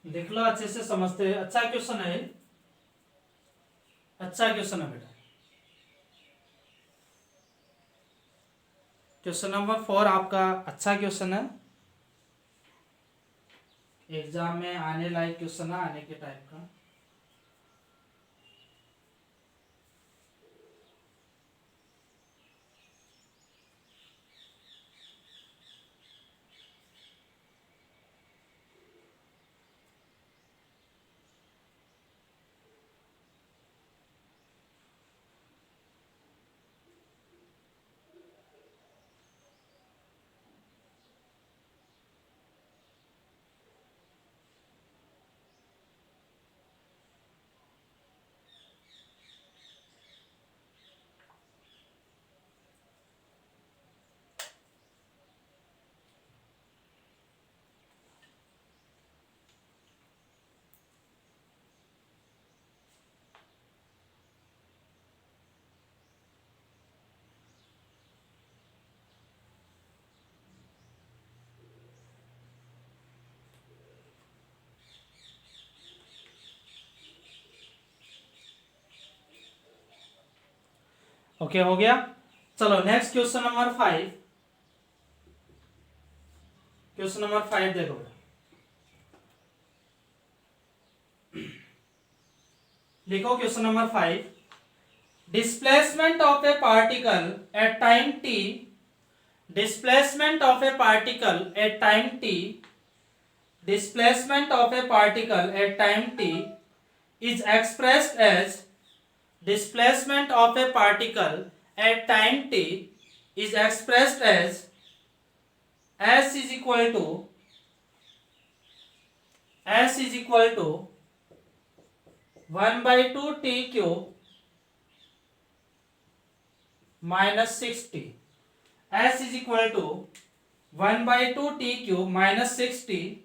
देख लो अच्छे से समझते हैं, अच्छा क्वेश्चन है, अच्छा क्वेश्चन है बेटा। क्वेश्चन नंबर 4 आपका अच्छा क्वेश्चन है, एग्जाम में आने लायक क्वेश्चन है, आने के टाइप का। ओके हो गया। चलो next question number 5, question number 5 देखो, लिखो question number 5, displacement of a particle at time t displacement of a particle at time t, displacement of a particle at time t is expressed as, displacement of a particle at time t is expressed as s is equal to, s is equal to 1 by 2 t cube minus 60, s is equal to 1 by 2 t cube minus 60.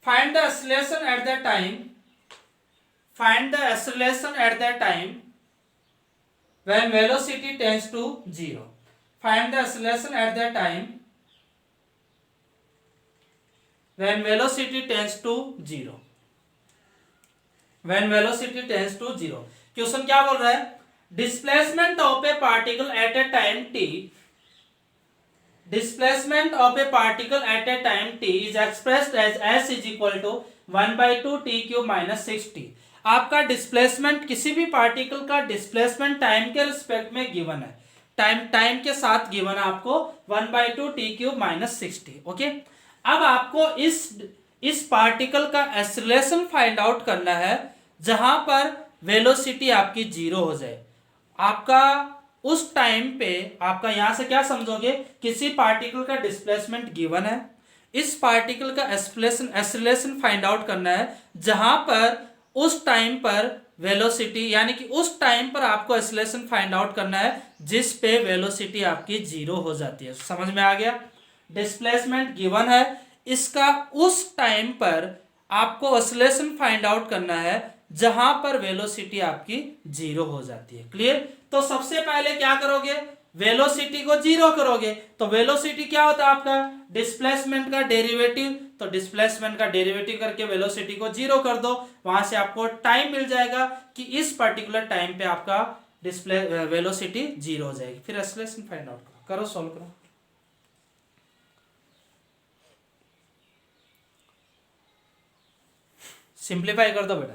Find the acceleration at the time, find the acceleration at the time when velocity tends to 0. Find the acceleration at the time when velocity tends to 0. When velocity tends to 0. Question क्या बोल रहा है? Displacement of a particle at a time t, displacement of a particle at a time t is expressed as s is equal to 1 by 2 t cube minus 60. आपका displacement, किसी भी particle का displacement time के respect में given है, time के साथ given है आपको 1 by 2 t cube minus 60. Okay, अब आपको इस पार्टिकल का एक्सेलरेशन फाइंड आउट करना है जहां पर वेलोसिटी आपकी 0 हो जाए. आपका उस टाइम पे, आपका यहां से क्या समझोगे, किसी पार्टिकल का डिस्प्लेसमेंट गिवन है, इस पार्टिकल का एक्सेलरेशन फाइंड आउट करना है जहां पर उस टाइम पर वेलोसिटी, यानी कि उस टाइम पर आपको एक्सेलरेशन फाइंड आउट करना है जिस पे वेलोसिटी आपकी 0 हो जाती है. समझ में आ गया? डिस्प्लेसमेंट गिवन है, इसका उस टाइम पर आपको एक्सेलरेशन फाइंड आउट करना है जहां पर वेलोसिटी आपकी 0 हो जाती है. क्लियर? तो सबसे पहले क्या करोगे, वेलोसिटी को 0 करोगे. तो वेलोसिटी क्या होता है आपका, डिस्प्लेसमेंट का डेरिवेटिव. तो डिस्प्लेसमेंट का डेरिवेटिव करके वेलोसिटी को 0 कर दो, वहां से आपको टाइम मिल जाएगा कि इस पर्टिकुलर टाइम पे आपका वेलोसिटी 0 हो जाएगी. फिर एक्सेलरेशन फाइंड आउट करो, सॉल्व करो. सिंप्लीफाई कर दो बेटा.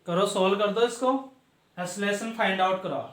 करो, सॉल्व कर दो इसको, एक्सेलरेशन फाइंड आउट करो.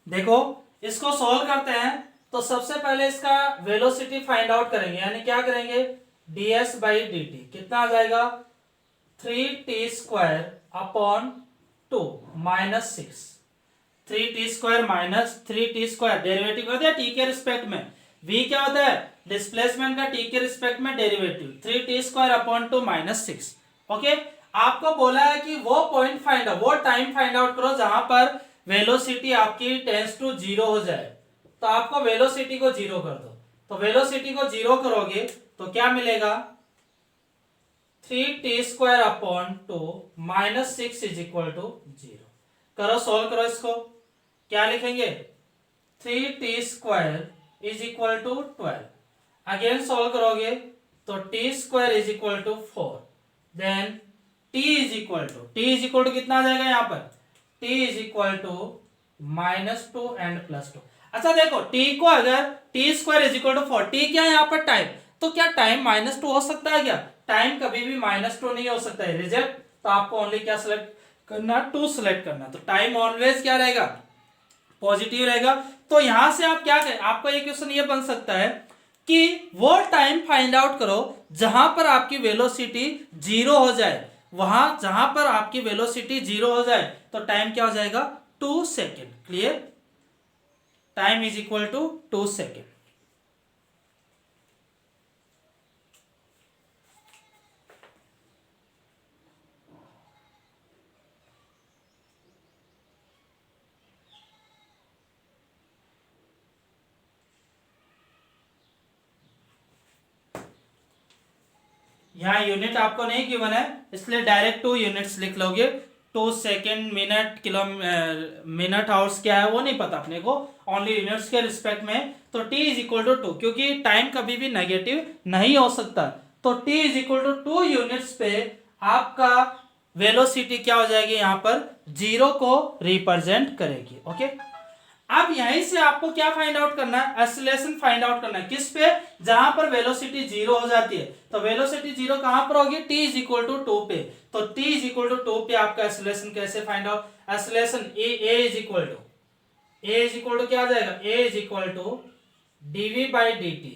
देखो, इसको सोल्व करते हैं. तो सबसे पहले इसका वेलोसिटी फाइंड आउट करेंगे, यानी क्या करेंगे, ds बाई डी टी. कितना आ जाएगा, 3t² upon 2 minus 6. 3t² minus 3t², derivative कर दिया टी के रिस्पेक्ट में. v क्या होता है, डिस्प्लेसमेंट का टी के रिस्पेक्ट में derivative. 3t² upon 2 minus 6. Okay, आपको बोला है कि वो पॉइंट फाइंड आउट, वो टाइम फाइंड आउट करो जहां पर वेलोसिटी आपकी टेंस टू 0 हो जाए. तो आपको वेलोसिटी को 0 कर दो. तो वेलोसिटी को 0 करोगे तो क्या मिलेगा, 3t² upon 2 minus 6 is equal to 0. करो, सॉल्व करो इसको. क्या लिखेंगे, 3t² is equal to 12. Again solve करोगे तो t² is equal to 4. Then t is equal to कितना आ जाएगा यहाँ पर, t is equal to -2 and +2. अच्छा देखो, t को अगर t² is equal to 4, t क्या है यहाँ पर, टाइम. तो क्या टाइम -2 हो सकता है क्या, टाइम कभी भी -2 नहीं हो सकता है, रिजेक्ट. तो आपको ओनली क्या सिलेक्ट करना, 2 सिलेक्ट करना. तो टाइम ऑलवेज क्या रहेगा, पॉजिटिव रहेगा। तो यहां से आप क्या करें, आपका ये क्वेश्चन ये बन सकता है कि वो टाइम फाइंड आउट करो जहां पर आपकी वेलोसिटी जीरो हो जाए, वहां जहां पर आपकी वेलोसिटी जीरो हो जाए तो टाइम क्या हो जाएगा 2 second. Clear, time is equal to 2 second. यहाँ यूनिट आपको नहीं गिवन है इसलिए डायरेक्ट 2 यूनिट्स लिख लोगे। 2 second, minute, kilo, minute, hours क्या है वो नहीं पता अपने को, ओनली यूनिट्स के रिस्पेक्ट में। तो t इज इक्वल टू 2, क्योंकि टाइम कभी भी नेगेटिव नहीं हो सकता। तो t is equal to 2 units पे आपका वेलोसिटी क्या हो जाएगी, यहाँ पर जीरो को रिप्रेजेंट करेगी। ओके, अब यहीं से आपको क्या फाइंड आउट करना है, एक्सीलरेशन फाइंड आउट करना है। किस पे, जहां पर वेलोसिटी जीरो हो जाती है। तो वेलोसिटी जीरो कहां पर होगी, t इज इक्वल टू 2 पे। तो t इज इक्वल टू 2 पे आपका एक्सीलरेशन कैसे find out, acceleration a is equal to क्या आ जाएगा, a is equal to dv by dt।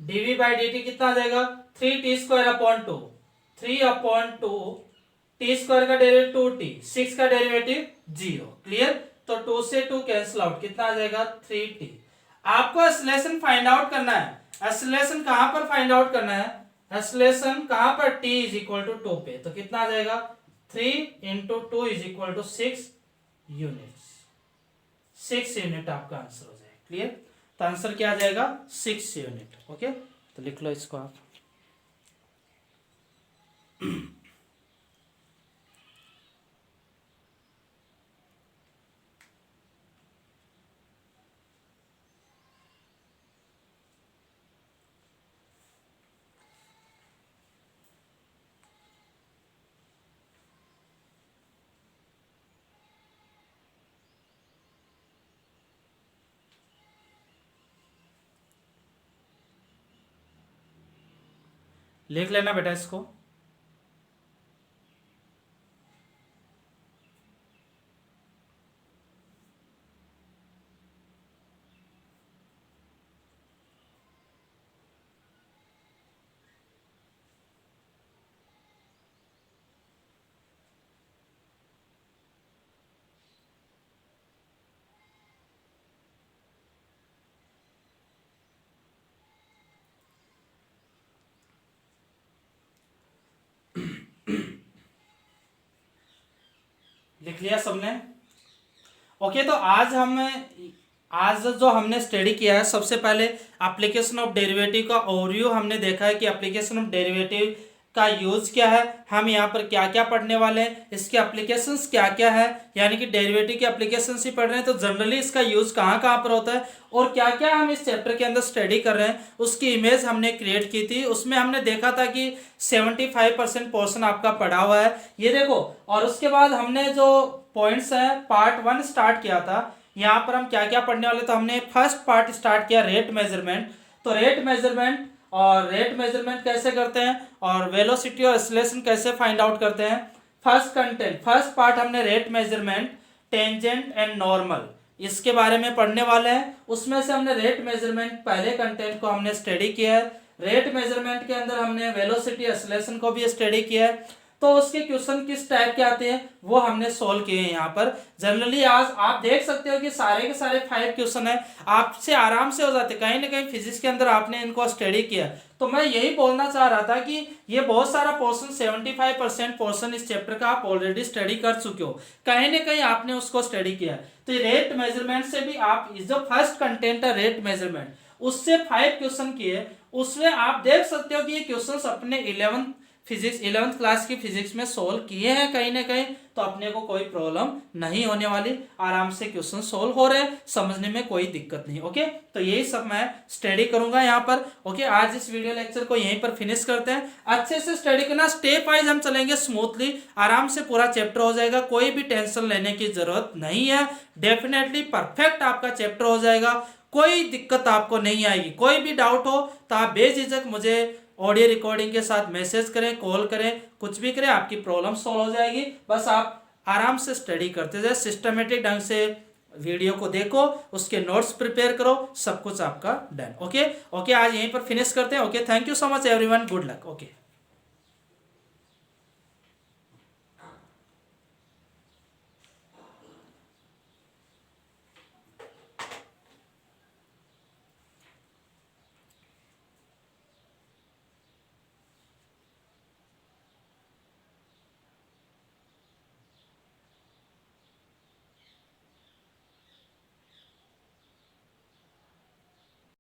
dv by dt कितना आ जाएगा, 3t square upon 2, 3 upon 2, t square का डेरिवेटिव 2t, 6 का डेरिवेटिव 0। क्लियर, तो 2 से 2 कैंसिल आउट, कितना आ जाएगा 3t। आपको एक्सीलरेशन फाइंड आउट करना है। एक्सीलरेशन कहां पर फाइंड आउट करना है, एक्सीलरेशन कहां पर, t इज इक्वल टू 2 पे। तो कितना आ जाएगा 3 into 2 is equal to 6 units. 6 unit आपका आंसर हो जाएगा। क्लियर, तो आंसर क्या आ जाएगा 6 यूनिट। ओके, तो लिख लो इसको आप। लिख लेना बेटा इसको। लिख लिया सबने। ओके, तो आज जो हमने स्टडी किया है, सबसे पहले एप्लीकेशन ऑफ डेरिवेटिव का ओवरव्यू हमने देखा है कि एप्लीकेशन ऑफ डेरिवेटिव का यूज क्या है, हम यहाँ पर क्या क्या पढ़ने वाले हैं, इसके एप्लीकेशंस क्या क्या है, यानी कि डेरिवेटिव के एप्लीकेशंस ही पढ़ रहे हैं। तो जनरली इसका यूज कहाँ कहाँ पर होता है और क्या क्या हम इस चैप्टर के अंदर स्टडी कर रहे हैं, उसकी इमेज हमने क्रिएट की थी। उसमें हमने देखा था कि 75% पोर्शन आपका पढ़ा हुआ है, ये देखो। और उसके बाद हमने जो पॉइंट्स हैं, पार्ट 1 स्टार्ट किया था। यहाँ पर हम क्या क्या पढ़ने वाले, तो हमने फर्स्ट पार्ट स्टार्ट किया रेट मेजरमेंट। तो रेट मेजरमेंट कैसे करते हैं और वेलोसिटी और एक्सीलरेशन कैसे फाइंड आउट करते हैं। फर्स्ट पार्ट हमने rate measurement, tangent and normal, इसके बारे में पढ़ने वाले हैं। उसमें से हमने रेट मेजरमेंट पहले कंटेंट को हमने स्टडी किया है। रेट मेजरमेंट के अंदर हमने वेलोसिटी एक्सीलरेशन को भी स्टडी किया है। तो उसके क्वेश्चन किस टाइप के आते हैं वो हमने सोल्व किए हैं यहाँ पर। जनरली आज आप देख सकते हो कि सारे के सारे 5 क्वेश्चन है, आपसे आराम से हो जाते। कहीं ना कहीं फिजिक्स के अंदर आपने इनको स्टडी किया। तो मैं यही बोलना चाह रहा था कि ये बहुत सारा पोर्शन, 75% पोर्शन इस चैप्टर का आप ऑलरेडी स्टडी कर चुके हो, कहीं ना कहीं आपने उसको स्टडी किया। तो रेट मेजरमेंट से भी आप जो फर्स्ट कंटेंट है रेट मेजरमेंट, उससे 5 क्वेश्चन किए। उसमें आप देख सकते हो कि ये क्वेश्चन अपने 11th क्लास की फिजिक्स में सोल्व किए हैं कहीं ना कहीं। तो अपने को कोई प्रॉब्लम नहीं होने वाली, आराम से क्वेश्चन सोल्व हो रहे हैं, समझने में कोई दिक्कत नहीं। ओके, तो यही सब मैं स्टडी करूंगा यहाँ पर। ओके, आज इस वीडियो लेक्चर को यहीं पर फिनिश करते हैं। अच्छे से स्टडी करना, स्टेप वाइज हम चलेंगे स्मूथली, आराम से पूरा चैप्टर हो जाएगा, कोई भी टेंशन लेने की जरूरत नहीं है। डेफिनेटली परफेक्ट आपका चैप्टर हो जाएगा, कोई दिक्कत आपको नहीं आएगी। कोई भी डाउट हो तो आप बेझिझक मुझे ऑडियो रिकॉर्डिंग के साथ मैसेज करें, कॉल करें, कुछ भी करें, आपकी प्रॉब्लम सॉल्व हो जाएगी। बस आप आराम से स्टडी करते जाए, सिस्टमेटिक ढंग से वीडियो को देखो, उसके नोट्स प्रिपेयर करो, सब कुछ आपका डन। ओके ओके, आज यहीं पर फिनिश करते हैं। Okay, thank you so much everyone, good luck. Okay.